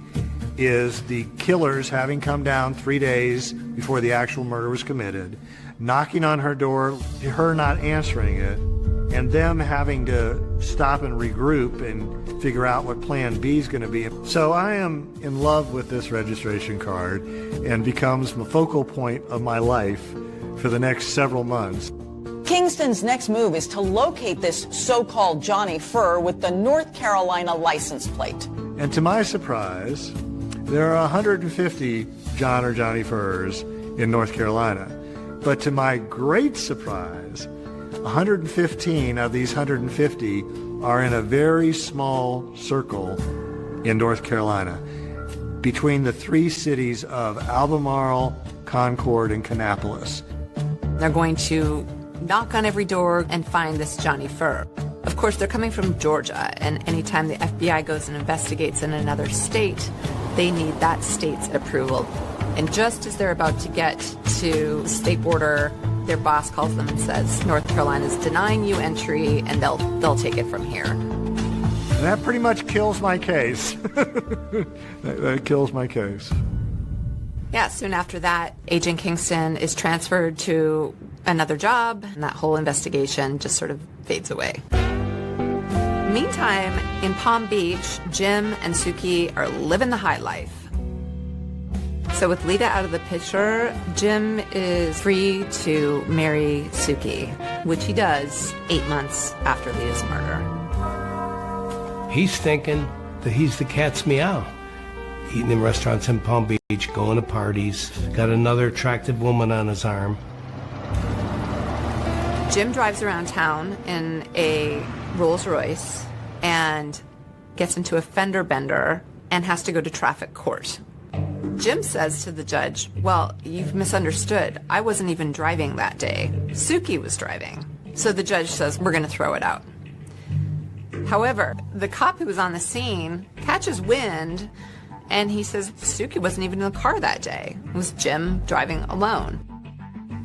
is the killers having come down 3 days before the actual murder was committed, knocking on her door, her not answering it, and them having to stop and regroup and figure out what plan B is going to be. So I am in love with this registration card and becomes the focal point of my life for the next several months. Kingston's next move is to locate this so-called Johnny Furr with the North Carolina license plate. And to my surprise, there are 150 John or Johnny Furrs in North Carolina. But to my great surprise, 115 of these 150 are in a very small circle in North Carolina, between the three cities of Albemarle, Concord, and Kannapolis. They're going to knock on every door and find this Johnny Furr. Of course, they're coming from Georgia, and anytime the FBI goes and investigates in another state, they need that state's approval. And just as they're about to get to the state border, their boss calls them and says, North Carolina's denying you entry, and they'll take it from here. And that pretty much kills my case. that kills my case. Yeah, soon after that, Agent Kingston is transferred to another job, and that whole investigation just sort of fades away. Meantime, in Palm Beach, Jim and Suki are living the high life. So with Lita out of the picture, Jim is free to marry Suki, which he does 8 months after Lita's murder. He's thinking that he's the cat's meow. Eating in restaurants in Palm Beach, going to parties, got another attractive woman on his arm. Jim drives around town in a Rolls Royce and gets into a fender bender and has to go to traffic court. Jim says to the judge, well, you've misunderstood. I wasn't even driving that day. Suki was driving. So the judge says, we're going to throw it out. However, the cop who was on the scene catches wind, and he says Suki wasn't even in the car that day. It was Jim driving alone.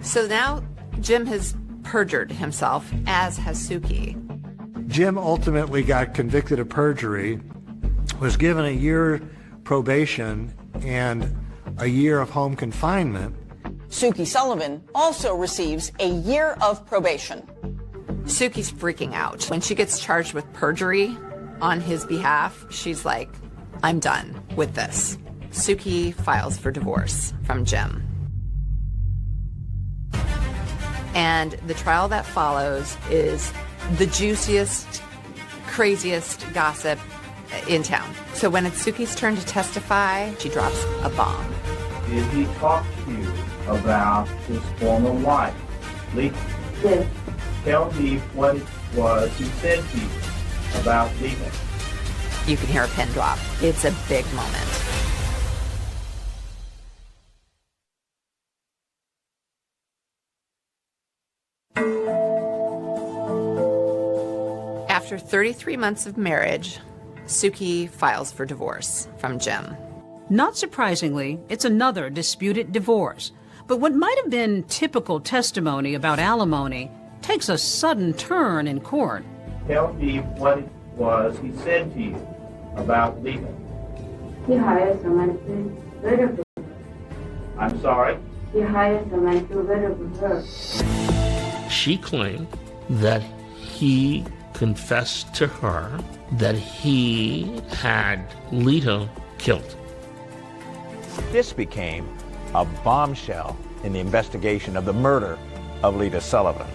So now Jim has perjured himself, as has Suki. Jim ultimately got convicted of perjury, was given a year probation and a year of home confinement. Suki Sullivan also receives a year of probation. Suki's freaking out. When she gets charged with perjury on his behalf, she's like, I'm done with this. Suki files for divorce from Jim. And the trial that follows is the juiciest, craziest gossip in town. So when it's Suki's turn to testify, she drops a bomb. Did he talk to you about his former wife, Lita? Yes. Tell me what it was he said to you about Lita. You can hear a pin drop. It's a big moment. After 33 months of marriage, Suki files for divorce from Jim. Not surprisingly, it's another disputed divorce. But what might have been typical testimony about alimony takes a sudden turn in court. Tell me what it was he said to you about Lita. He hired someone to better for her. I'm sorry? He hired someone to better for her. She claimed that he confessed to her that he had Lita killed. This became a bombshell in the investigation of the murder of Lita Sullivan.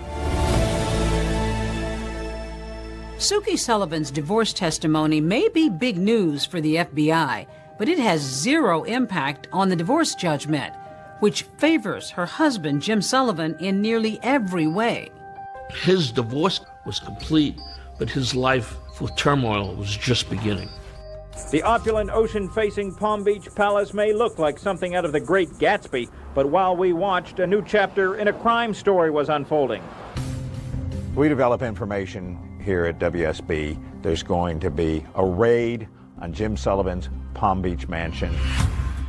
Suki Sullivan's divorce testimony may be big news for the FBI, but it has zero impact on the divorce judgment, which favors her husband, Jim Sullivan, in nearly every way. His divorce was complete, but his life with turmoil was just beginning. The opulent ocean-facing Palm Beach Palace may look like something out of The Great Gatsby, but while we watched, a new chapter in a crime story was unfolding. We develop information here at WSB. There's going to be a raid on Jim Sullivan's Palm Beach mansion,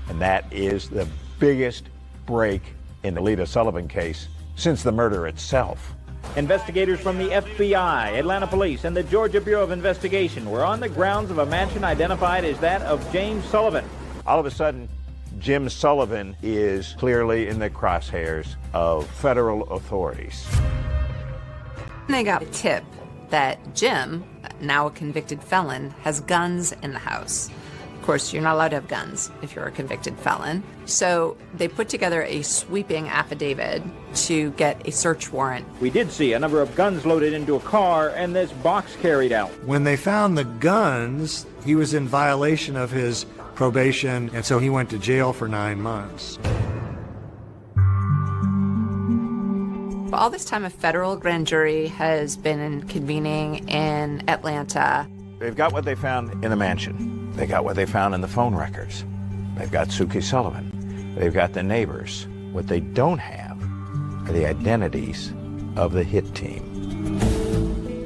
and that is the biggest break in the Lita Sullivan case since the murder itself. Investigators from the FBI, Atlanta Police, and the Georgia Bureau of Investigation were on the grounds of a mansion identified as that of James Sullivan. All of a sudden, Jim Sullivan is clearly in the crosshairs of federal authorities. They got a tip that Jim, now a convicted felon, has guns in the house. Of course, you're not allowed to have guns if you're a convicted felon. So they put together a sweeping affidavit to get a search warrant. We did see a number of guns loaded into a car and this box carried out. When they found the guns, he was in violation of his probation, and so he went to jail for 9 months. all this time, a federal grand jury has been convening in Atlanta. They've got what they found in the mansion. They got what they found in the phone records. They've got Sookie Sullivan. They've got the neighbors. What they don't have are the identities of the hit team.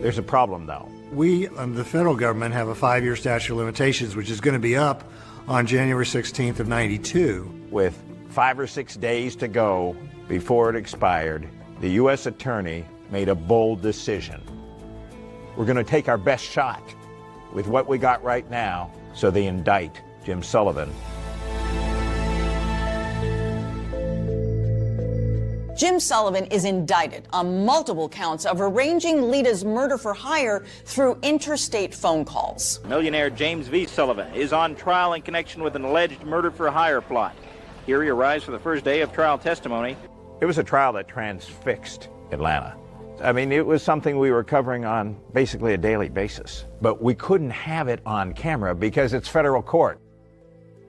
There's a problem, though. We, the federal government, have a 5-year statute of limitations, which is going to be up on January 16th of 92. With 5 or 6 days to go before it expired, the U.S. attorney made a bold decision. We're going to take our best shot with what we got right now, so they indict Jim Sullivan. Jim Sullivan is indicted on multiple counts of arranging Lita's murder for hire through interstate phone calls. Millionaire James V. Sullivan is on trial in connection with an alleged murder for hire plot. Here he arrives for the first day of trial testimony. It was a trial that transfixed Atlanta. I mean, it was something we were covering on basically a daily basis, but we couldn't have it on camera because it's federal court.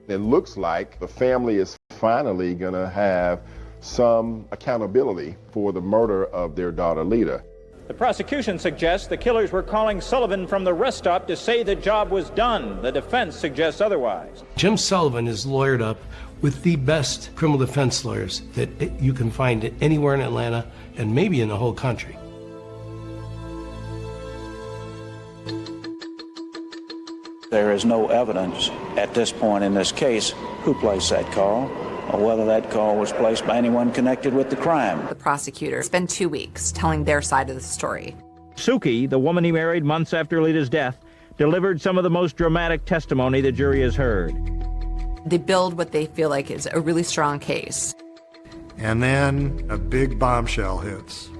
It looks like the family is finally going to have some accountability for the murder of their daughter, Lita. The prosecution suggests the killers were calling Sullivan from the rest stop to say the job was done. The defense suggests otherwise. Jim Sullivan is lawyered up with the best criminal defense lawyers that you can find anywhere in Atlanta and maybe in the whole country. There is no evidence at this point in this case who placed that call or whether that call was placed by anyone connected with the crime. The prosecutor spent 2 weeks telling their side of the story. Sookie, the woman he married months after Lita's death, delivered some of the most dramatic testimony the jury has heard. They build what they feel like is a really strong case. And then a big bombshell hits.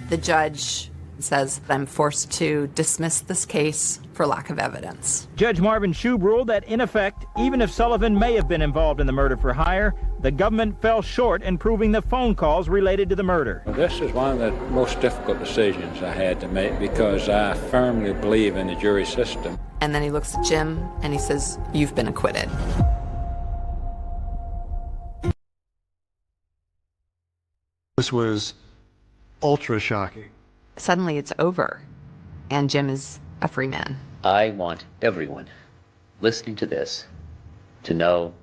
The judge says, I'm forced to dismiss this case for lack of evidence. Judge Marvin Shube ruled that, in effect, even if Sullivan may have been involved in the murder for hire, the government fell short in proving the phone calls related to the murder. This is one of the most difficult decisions I had to make because I firmly believe in the jury system. And then he looks at Jim and he says, you've been acquitted. This was ultra shocking. Suddenly it's over, and Jim is a free man. I want everyone listening to this to know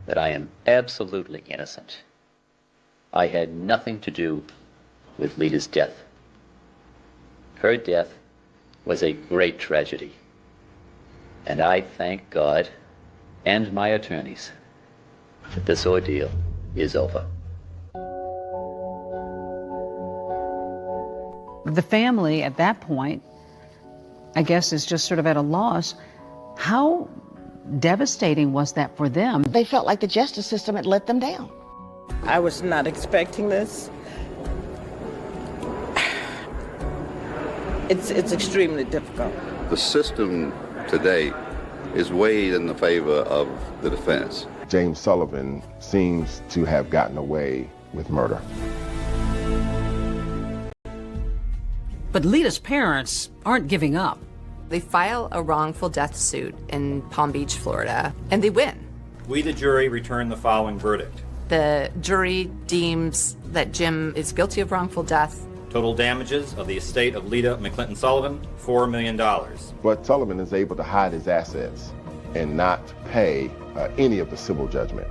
that I am absolutely innocent. I had nothing to do with Lita's death. Her death was a great tragedy, and I thank God and my attorneys that this ordeal is over. The family at that point, I guess, is just sort of at a loss. How devastating was that for them? They felt like the justice system had let them down. I was not expecting this. It's extremely difficult. The system today is weighed in the favor of the defense. James Sullivan seems to have gotten away with murder. But Lita's parents aren't giving up. They file a wrongful death suit in Palm Beach, Florida, and they win. We, the jury, return the following verdict. The jury deems that Jim is guilty of wrongful death. Total damages of the estate of Lita McClinton Sullivan, $4 million. But Sullivan is able to hide his assets and not pay any of the civil judgment.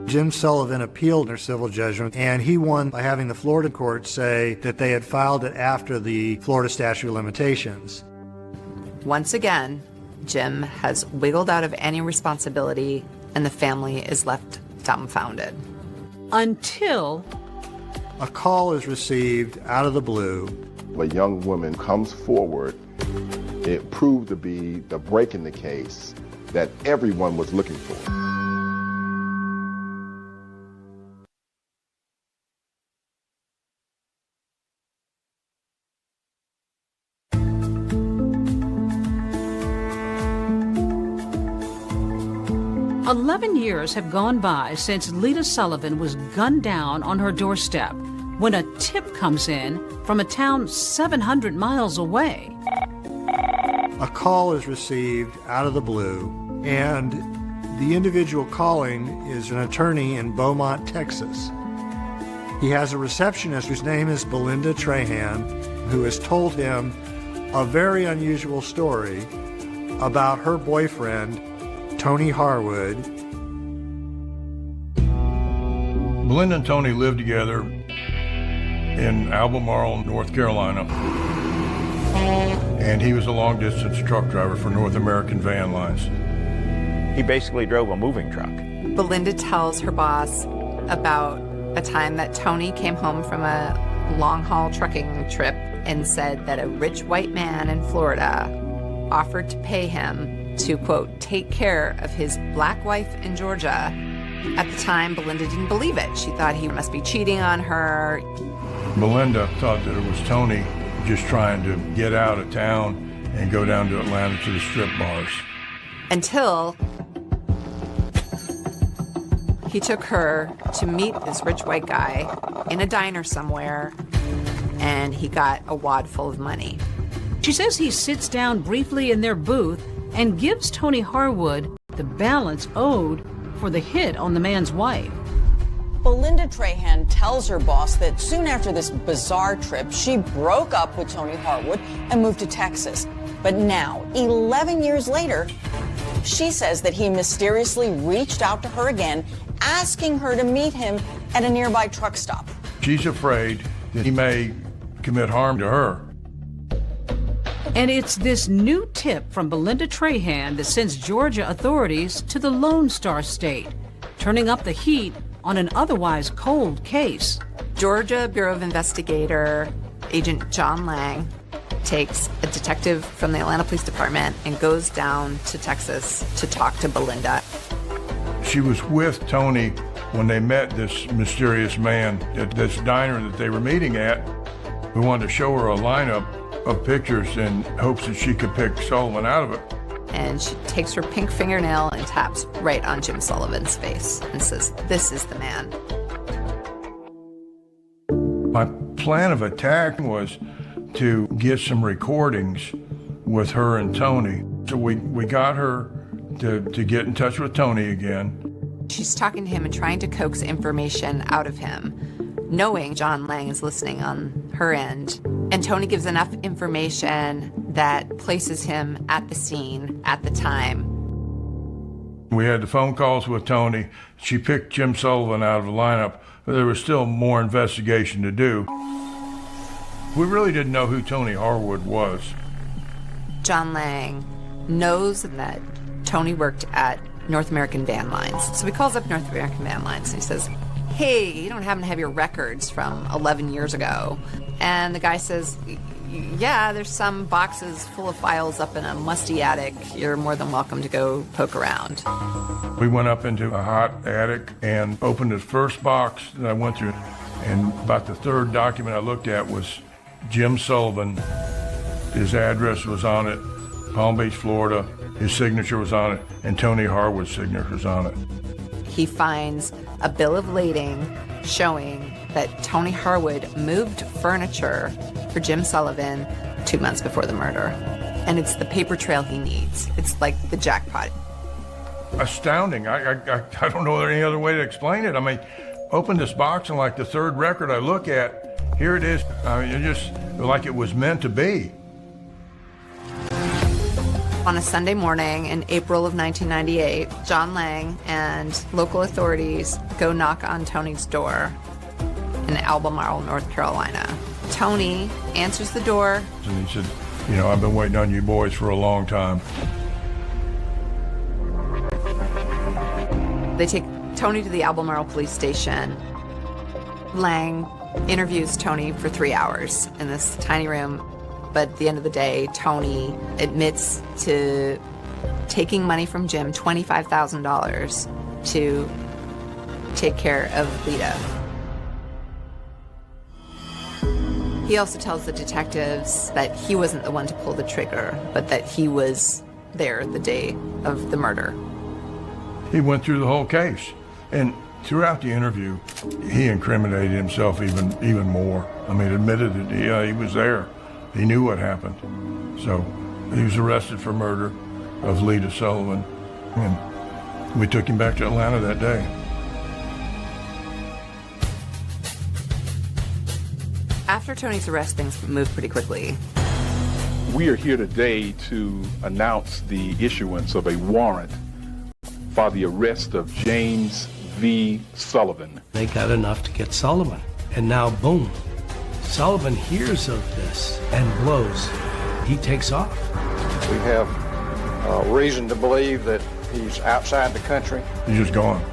Jim Sullivan appealed their civil judgment, and he won by having the Florida court say that they had filed it after the Florida statute of limitations. Once again, Jim has wiggled out of any responsibility, and the family is left dumbfounded. Until a call is received out of the blue. A young woman comes forward. It proved to be the break in the case that everyone was looking for. "11 years have gone by since Lita Sullivan was gunned down on her doorstep when a tip comes in from a town 700 miles away. A call is received out of the blue, and The individual calling is an attorney in Beaumont, Texas. He has a receptionist whose name is Belinda Trahan, who has told him a very unusual story about her boyfriend, Tony Harwood. Belinda and Tony lived together in Albemarle, North Carolina. And he was a long-distance truck driver for North American Van Lines. He basically drove a moving truck. Belinda tells her boss about a time that Tony came home from a long-haul trucking trip and said that a rich white man in Florida offered to pay him to, quote, take care of his black wife in Georgia. At the time, Belinda didn't believe it. She thought he must be cheating on her. Belinda thought that it was Tony just trying to get out of town and go down to Atlanta to the strip bars. Until he took her to meet this rich white guy in a diner somewhere, and he got a wad full of money. She says he sits down briefly in their booth and gives Tony Harwood the balance owed for the hit on the man's wife. Belinda Trahan tells her boss that soon after this bizarre trip, she broke up with Tony Harwood and moved to Texas. But now, 11 years later, she says that he mysteriously reached out to her again, asking her to meet him at a nearby truck stop. She's afraid that he may commit harm to her. And it's this new tip from Belinda Trahan that sends Georgia authorities to the Lone Star State, turning up the heat on an otherwise cold case. Georgia Bureau of Investigator Agent John Lang takes a detective from the Atlanta Police Department and goes down to Texas to talk to Belinda. She was with Tony when they met this mysterious man at this diner that they were meeting at. We wanted to show her a lineup of pictures in hopes that she could pick Sullivan out of it. And she takes her pink fingernail and taps right on Jim Sullivan's face and says, "This is the man." My plan of attack was to get some recordings with her and Tony. So we got her to get in touch with Tony again. She's talking to him and trying to coax information out of him, knowing John Lang is listening on her end. And Tony gives enough information that places him at the scene at the time. We had the phone calls with Tony. She picked Jim Sullivan out of the lineup, but there was still more investigation to do. We really didn't know who Tony Harwood was. John Lang knows that Tony worked at North American Van Lines. So he calls up North American Van Lines and he says, "Hey, you don't happen to have your records from 11 years ago?" And the guy says, "Yeah, there's some boxes full of files up in a musty attic. You're more than welcome to go poke around." We went up into a hot attic and opened the first box that I went through. And about the third document I looked at was Jim Sullivan. His address was on it, Palm Beach, Florida. His signature was on it, and Tony Harwood's signature was on it. He finds a bill of lading showing that Tony Harwood moved furniture for Jim Sullivan 2 months before the murder. And it's the paper trail he needs. It's like the jackpot. Astounding. I don't know any other way to explain it. I mean, open this box and like the third record I look at, here it is. I mean, it just like it was meant to be. On a Sunday morning in April of 1998, John Lang and local authorities go knock on Tony's door in Albemarle, North Carolina. Tony answers the door. And he said, "You know, I've been waiting on you boys for a long time." They take Tony to the Albemarle police station. Lang interviews Tony for 3 hours in this tiny room. But at the end of the day, Tony admits to taking money from Jim, $25,000, to take care of Lita. He also tells the detectives that he wasn't the one to pull the trigger, but that he was there the day of the murder. He went through the whole case. And throughout the interview, he incriminated himself even more. I mean, admitted that he was there. He knew what happened. So he was arrested for murder of Lita Sullivan. And We took him back to Atlanta that day. After Tony's arrest, things moved pretty quickly. We are here today to announce the issuance of a warrant for the arrest of James V. Sullivan. They got enough to get Sullivan. And now, boom, Sullivan hears of this and blows. He takes off. We have reason to believe that he's outside the country. He's just gone,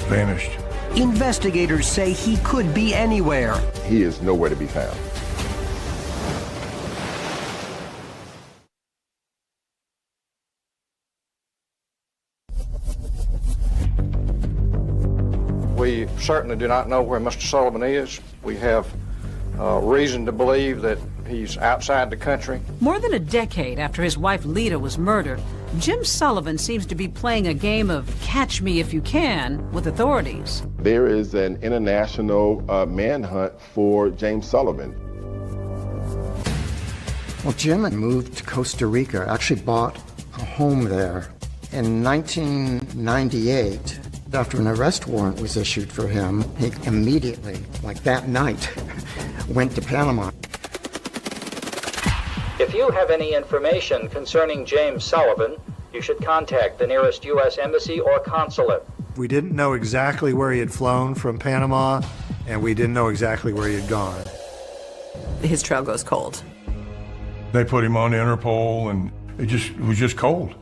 vanished. Investigators say he could be anywhere. He is nowhere to be found. We certainly do not know where Mr. Sullivan is. We have reason to believe that he's outside the country. More than a decade after his wife Lita was murdered, Jim Sullivan seems to be playing a game of catch me if you can with authorities. There is an international manhunt for James Sullivan. Well, Jim had moved to Costa Rica, actually bought a home there. In 1998, after an arrest warrant was issued for him, he immediately, like that night, went to Panama. If you have any information concerning James Sullivan, you should contact the nearest U.S. Embassy or consulate. We didn't know exactly where he had flown from Panama, and we didn't know exactly where he had gone. His trail goes cold. They put him on Interpol, and it was just cold.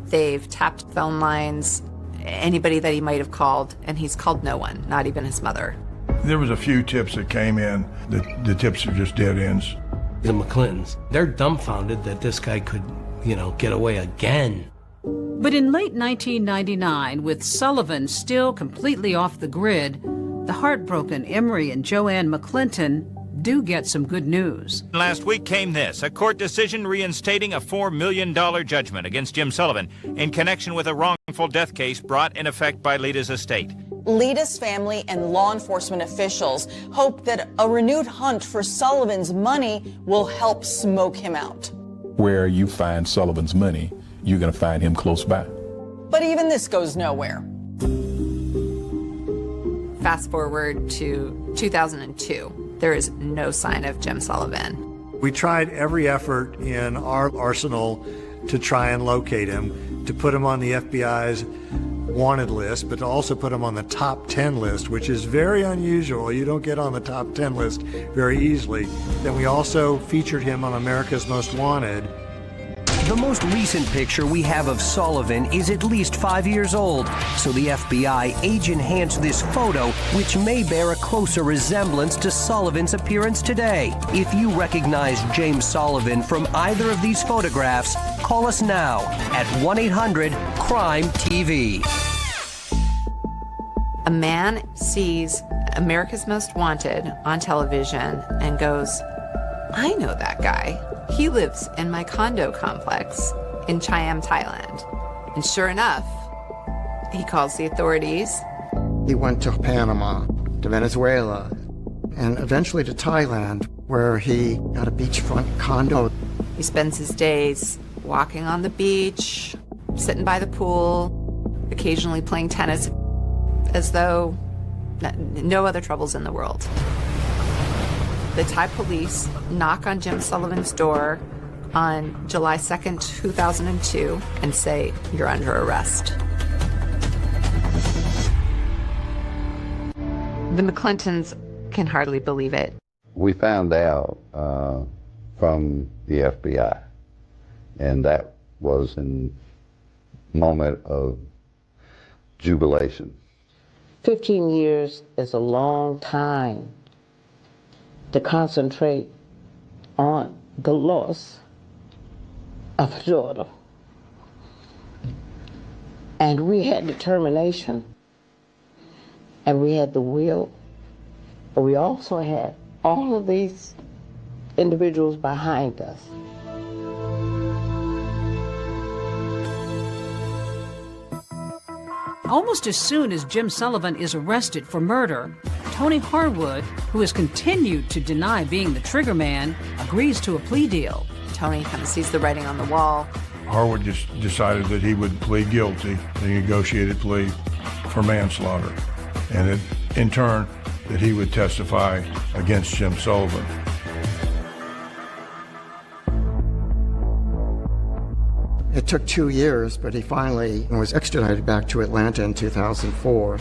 They've tapped phone lines, anybody that he might have called, and he's called no one, not even his mother. There was a few tips that came in. The tips are just dead ends. The McClintons, they're dumbfounded that this guy could, get away again. But in late 1999, with Sullivan still completely off the grid, the heartbroken Emery and Joanne McClinton do get some good news. Last week came this, a court decision reinstating a $4 million judgment against Jim Sullivan in connection with a wrongful death case brought in effect by Lita's estate. Lita's family and law enforcement officials hope that a renewed hunt for Sullivan's money will help smoke him out. Where you find Sullivan's money, you're going to find him close by. But even this goes nowhere. Fast forward to 2002. There is no sign of Jim Sullivan. We tried every effort in our arsenal to try and locate him, to put him on the FBI's wanted list, but to also put him on the top 10 list, which is very unusual. You don't get on the top 10 list very easily. Then we also featured him on America's Most Wanted. The most recent picture we have of Sullivan is at least 5 years old, so the FBI age-enhanced this photo, which may bear a closer resemblance to Sullivan's appearance today. If you recognize James Sullivan from either of these photographs, call us now at 1-800-CRIME-TV. A man sees America's Most Wanted on television and goes, I know that guy. He lives in my condo complex in Chiam, Thailand. And sure enough, he calls the authorities. He went to Panama, to Venezuela, and eventually to Thailand, where he got a beachfront condo. He spends his days walking on the beach, sitting by the pool, occasionally playing tennis, as though no other troubles in the world. The Thai police knock on Jim Sullivan's door on July 2nd, 2002, and say, you're under arrest. The McClintons can hardly believe it. We found out from the FBI, and that was a moment of jubilation. 15 years is a long time to concentrate on the loss of a daughter. And we had determination, and we had the will, but we also had all of these individuals behind us. Almost as soon as Jim Sullivan is arrested for murder, Tony Harwood, who has continued to deny being the trigger man, agrees to a plea deal. Tony kind of sees the writing on the wall Harwood just decided that he would plead guilty, the negotiated plea for manslaughter, and that, in turn, that he would testify against Jim Sullivan. It took 2 years, but he finally was extradited back to Atlanta in 2004.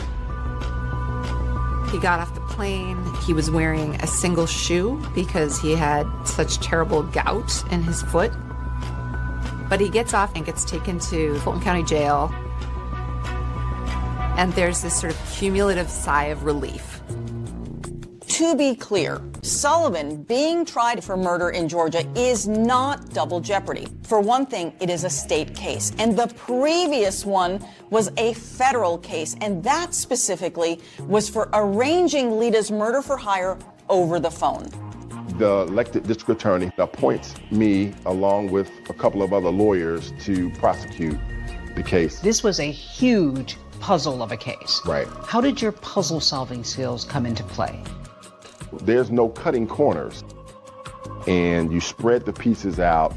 He got off the plane. He was wearing a single shoe because he had such terrible gout in his foot. But he gets off and gets taken to Fulton County Jail. And there's this sort of cumulative sigh of relief. To be clear, Sullivan being tried for murder in Georgia is not double jeopardy. For one thing, it is a state case, and the previous one was a federal case, and that specifically was for arranging Lita's murder for hire over the phone. The elected district attorney appoints me along with a couple of other lawyers to prosecute the case. This was a huge puzzle of a case. Right. How did your puzzle-solving skills come into play? There's no cutting corners, and you spread the pieces out,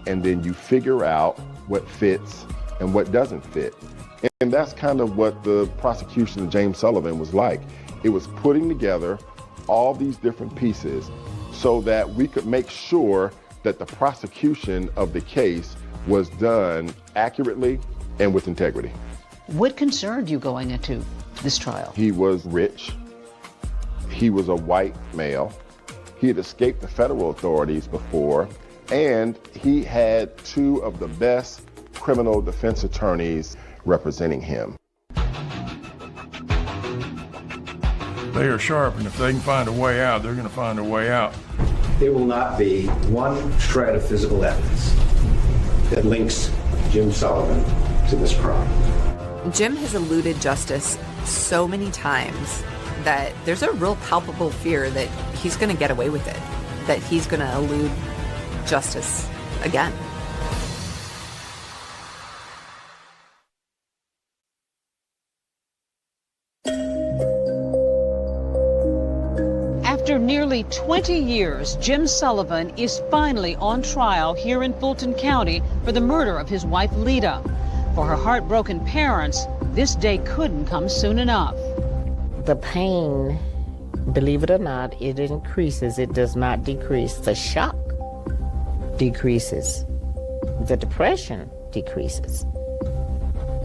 and then you figure out what fits and what doesn't fit. And that's kind of what the prosecution of James Sullivan was like. It was putting together all these different pieces so that we could make sure that the prosecution of the case was done accurately and with integrity. What concerned you going into this trial? He was rich. He was a white male. He had escaped the federal authorities before, and he had two of the best criminal defense attorneys representing him. They are sharp, and if they can find a way out, they're going to find a way out. There will not be one shred of physical evidence that links Jim Sullivan to this crime. Jim has eluded justice so many times that there's a real palpable fear that he's going to get away with it, that he's going to elude justice again. After nearly 20 years, Jim Sullivan is finally on trial here in Fulton County for the murder of his wife, Lita. For her heartbroken parents, this day couldn't come soon enough. The pain, believe it or not, it increases. It does not decrease. The shock decreases. The depression decreases.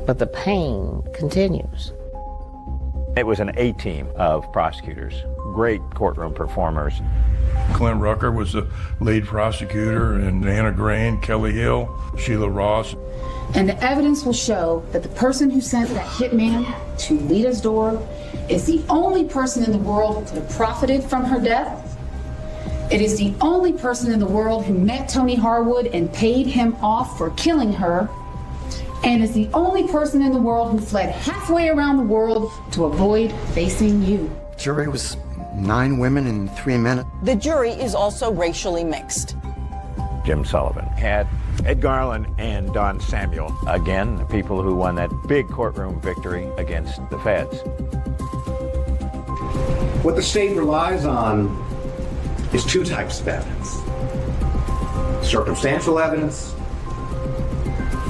But the pain continues. It was an A-team of prosecutors, great courtroom performers. Clint Rucker was the lead prosecutor, and Anna Grain, Kelly Hill, Sheila Ross. And the evidence will show that the person who sent that hitman to Lita's door is the only person in the world who could have profited from her death. It is the only person in the world who met Tony Harwood and paid him off for killing her. And is the only person in the world who fled halfway around the world to avoid facing you. Jury was 9 women and 3 men. The jury is also racially mixed. Jim Sullivan had Ed Garland and Don Samuel, again, the people who won that big courtroom victory against the feds. What the state relies on is 2 types of evidence. Circumstantial evidence,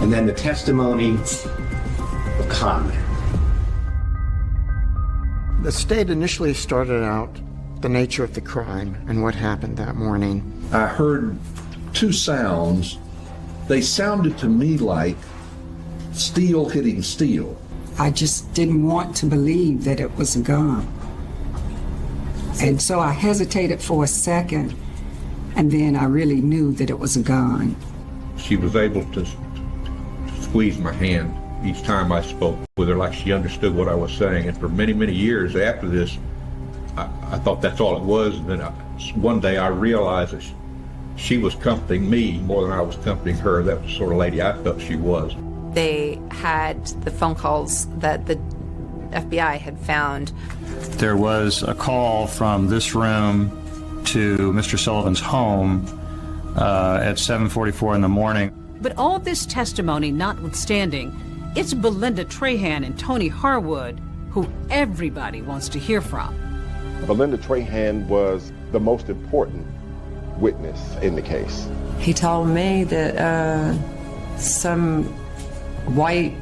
and then the testimony of con men. The state initially started out the nature of the crime and what happened that morning. I heard 2 sounds. They sounded to me like steel hitting steel. I just didn't want to believe that it was a gun. And so I hesitated for a second, and then I really knew that it was a gun. She was able to squeeze my hand each time I spoke with her, like she understood what I was saying. And for many, many years after this, I thought that's all it was. And then one day I realized that she was comforting me more than I was comforting her. That was the sort of lady I felt she was. They had the phone calls that the FBI had found. There was a call from this room to Mr. Sullivan's home at 7:44 in the morning. But all this testimony notwithstanding, it's Belinda Trahan and Tony Harwood who everybody wants to hear from. Belinda Trahan was the most important witness in the case. He told me that some white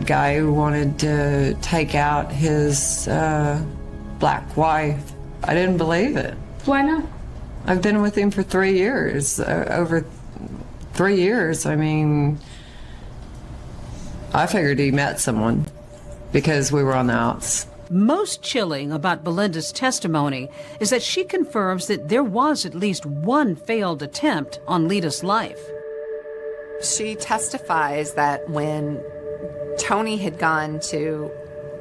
guy who wanted to take out his black wife. I didn't believe it. Why not? I've been with him for 3 years, over 3 years. I mean, I figured he met someone because we were on the outs. Most chilling about Belinda's testimony is that she confirms that there was at least one failed attempt on Lita's life. She testifies that when Tony had gone to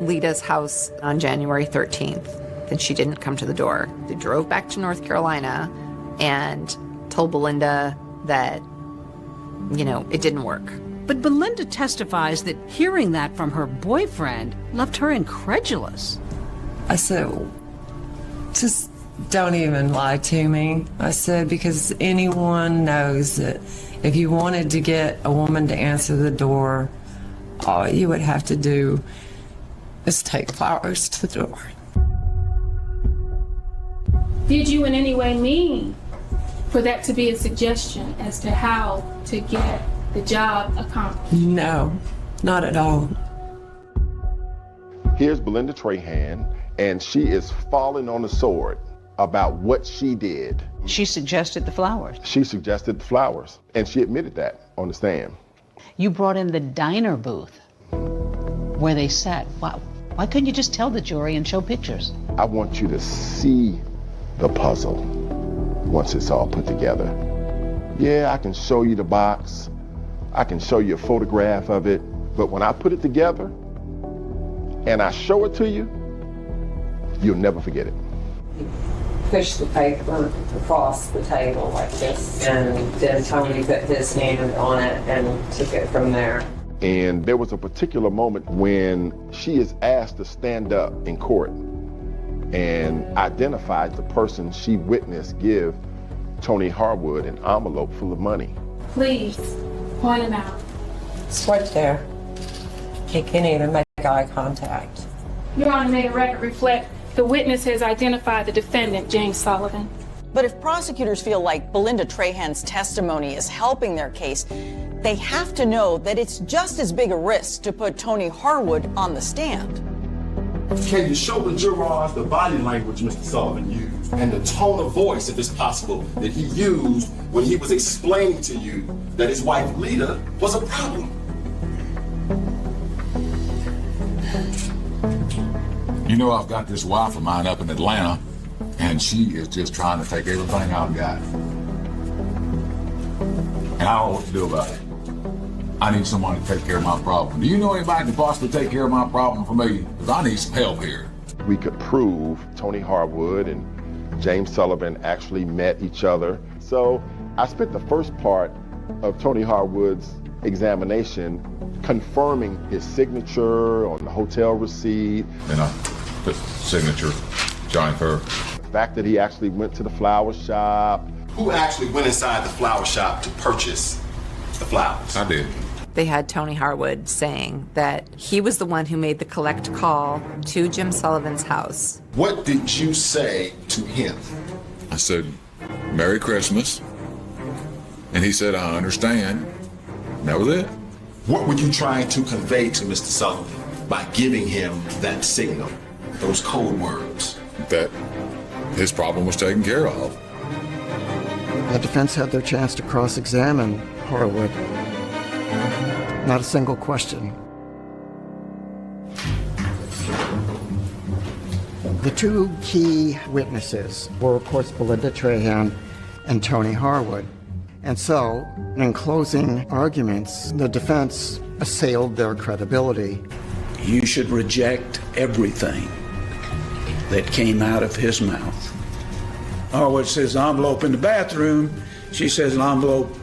Lita's house on January 13th, then she didn't come to the door. They drove back to North Carolina and told Belinda that, it didn't work. But Belinda testifies that hearing that from her boyfriend left her incredulous. I said, just don't even lie to me. I said, because anyone knows that if you wanted to get a woman to answer the door, all you would have to do is take flowers to the door. Did you in any way mean for that to be a suggestion as to how to get the job accomplished? No, not at all. Here's Belinda Trahan, and she is falling on the sword about what she did. She suggested the flowers. She suggested the flowers, and she admitted that on the stand. You brought in the diner booth where they sat. Why couldn't you just tell the jury and show pictures? I want you to see the puzzle once it's all put together. Yeah, I can show you the box. I can show you a photograph of it. But when I put it together and I show it to you, you'll never forget it. Pushed the paper across the table like this, and then Tony put his name on it and took it from there. And there was a particular moment when she is asked to stand up in court and identify the person she witnessed give Tony Harwood an envelope full of money. Please, point him out. It's right there. He can't even make eye contact. Your Honor, may the record reflect the witness has identified the defendant, James Sullivan. But if prosecutors feel like Belinda Trahan's testimony is helping their case, they have to know that it's just as big a risk to put Tony Harwood on the stand. Can you show the jurors the body language Mr. Sullivan used and the tone of voice, if it's possible, that he used when he was explaining to you that his wife Lita was a problem? You know, I've got this wife of mine up in Atlanta, and she is just trying to take everything I've got. And I don't know what to do about it. I need someone to take care of my problem. Do you know anybody who can possibly take care of my problem for me? Because I need some help here. We could prove Tony Harwood and James Sullivan actually met each other. So I spent the first part of Tony Harwood's examination confirming his signature on the hotel receipt. And I put signature, Johnny Fur. The fact that he actually went to the flower shop. Who actually went inside the flower shop to purchase the flowers? I did. They had Tony Harwood saying that he was the one who made the collect call to Jim Sullivan's house. What did you say to him? I said, Merry Christmas. And he said, I understand. And that was it. What were you trying to convey to Mr. Sullivan by giving him that signal, those code words? That his problem was taken care of. The defense had their chance to cross-examine Harwood. Not a single question. The two key witnesses were, of course, Belinda Trahan and Tony Harwood. And so, in closing arguments, the defense assailed their credibility. You should reject everything that came out of his mouth. Harwood says envelope in the bathroom. She says an envelope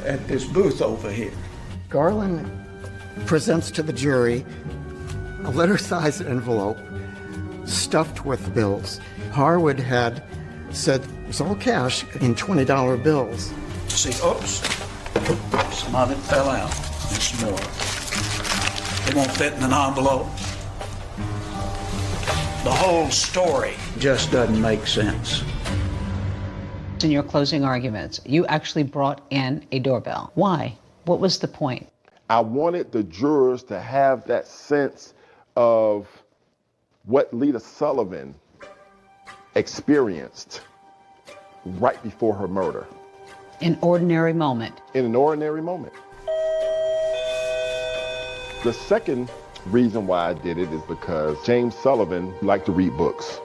at this booth over here. Garland presents to the jury a letter-sized envelope stuffed with bills. Harwood had said it was all cash in $20 bills. See, oops, some of it fell out. There's more. It won't fit in an envelope. The whole story just doesn't make sense. In your closing arguments, you actually brought in a doorbell. Why? What was the point? I wanted the jurors to have that sense of what Lita Sullivan experienced right before her murder. An ordinary moment. In an ordinary moment. The second reason why I did it is because James Sullivan liked to read books.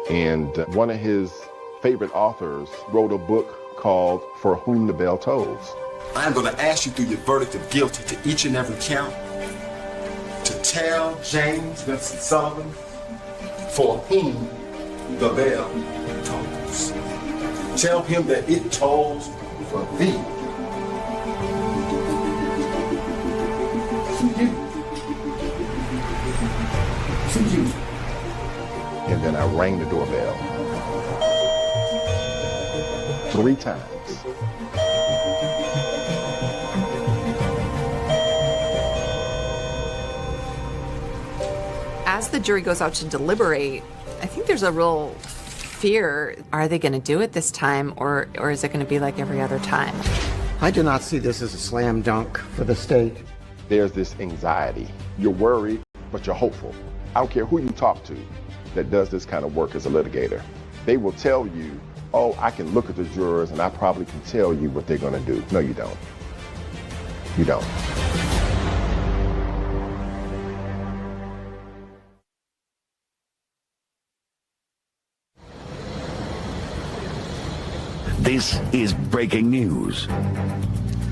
And one of his favorite authors wrote a book called For Whom the Bell Tolls. I'm going to ask you through your verdict of guilty to each and every count to tell James Vincent Sullivan for whom the bell tolls. Tell him that it tolls for thee. For you. For you. And then I rang the doorbell 3 times. As the jury goes out to deliberate, I think there's a real fear. Are they going to do it this time, or is it going to be like every other time? I do not see this as a slam dunk for the state. There's this anxiety. You're worried, but you're hopeful. I don't care who you talk to that does this kind of work as a litigator. They will tell you, oh, I can look at the jurors and I probably can tell you what they're going to do. No, you don't. You don't. This is breaking news.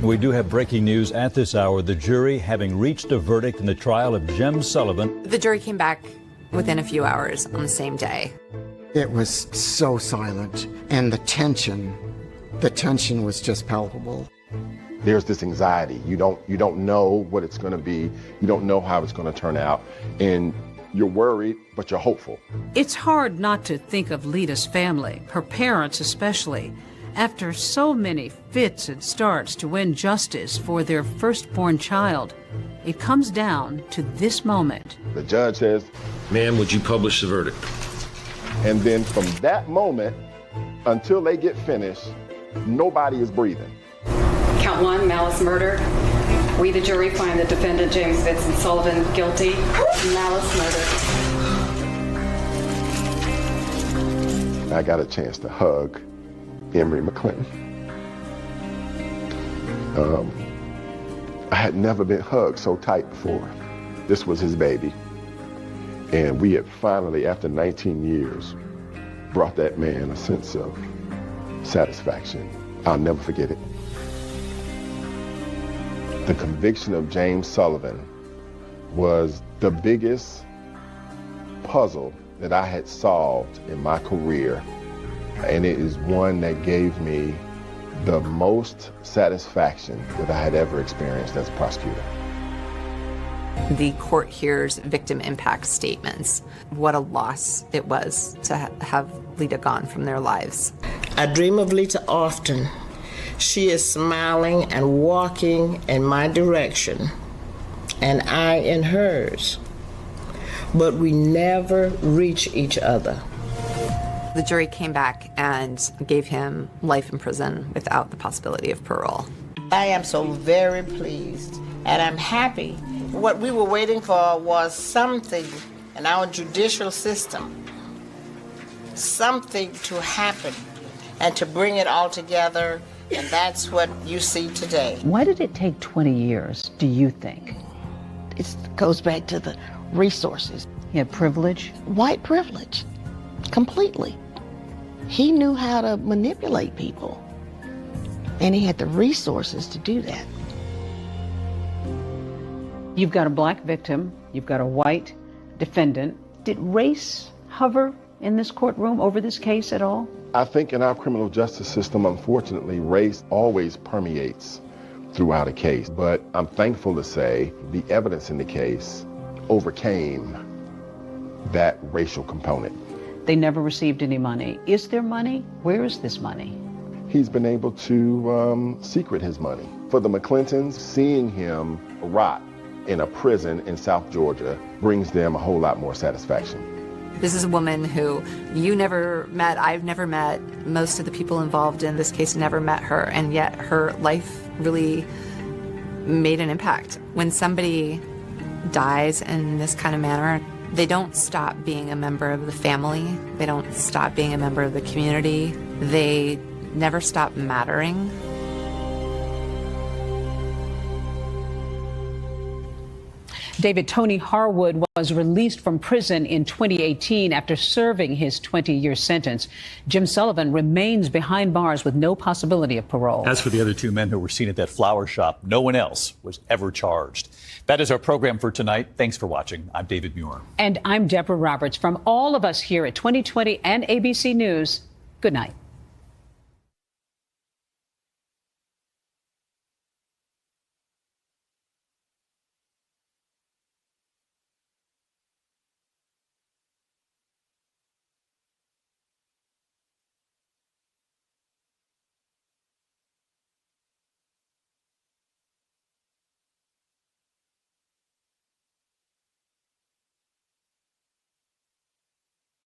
We do have breaking news at this hour. The jury having reached a verdict in the trial of Jim Sullivan. The jury came back within a few hours on the same day. It was so silent, and the tension was just palpable. There's this anxiety. You don't know what it's going to be. You don't know how it's going to turn out. And you're worried, but you're hopeful. It's hard not to think of Lita's family, her parents especially, after so many fits and starts to win justice for their firstborn child. It comes down to this moment. The judge says, "Ma'am, would you publish the verdict?" And then from that moment until they get finished, nobody is breathing. Count 1, malice murder. We, the jury, find the defendant, James Vincent Sullivan, guilty of malice murder. I got a chance to hug Emory McClinton. I had never been hugged so tight before. This was his baby. And we had finally, after 19 years, brought that man a sense of satisfaction. I'll never forget it. The conviction of James Sullivan was the biggest puzzle that I had solved in my career. And it is one that gave me the most satisfaction that I had ever experienced as a prosecutor. The court hears victim impact statements. What a loss it was to have Lita gone from their lives. I dream of Lita often. She is smiling and walking in my direction, and I in hers. But we never reach each other. The jury came back and gave him life in prison without the possibility of parole. I am so very pleased, and I'm happy. What we were waiting for was something in our judicial system, something to happen and to bring it all together, and that's what you see today. Why did it take 20 years, do you think? It goes back to the resources. He had privilege? White privilege, completely. He knew how to manipulate people, and he had the resources to do that. You've got a black victim, you've got a white defendant. Did race hover in this courtroom over this case at all? I think in our criminal justice system, unfortunately, race always permeates throughout a case. But I'm thankful to say the evidence in the case overcame that racial component. They never received any money. Is there money? Where is this money? He's been able to secret his money. For the McClintons, seeing him rot in a prison in South Georgia brings them a whole lot more satisfaction. This is a woman who you never met, I've never met, most of the people involved in this case never met her, and yet her life really made an impact. When somebody dies in this kind of manner, they don't stop being a member of the family. They don't stop being a member of the community. They never stop mattering. David, Tony Harwood was released from prison in 2018 after serving his 20-year sentence. Jim Sullivan remains behind bars with no possibility of parole. As for the other two men who were seen at that flower shop, no one else was ever charged. That is our program for tonight. Thanks for watching. I'm David Muir. And I'm Deborah Roberts. From all of us here at 2020 and ABC News, good night.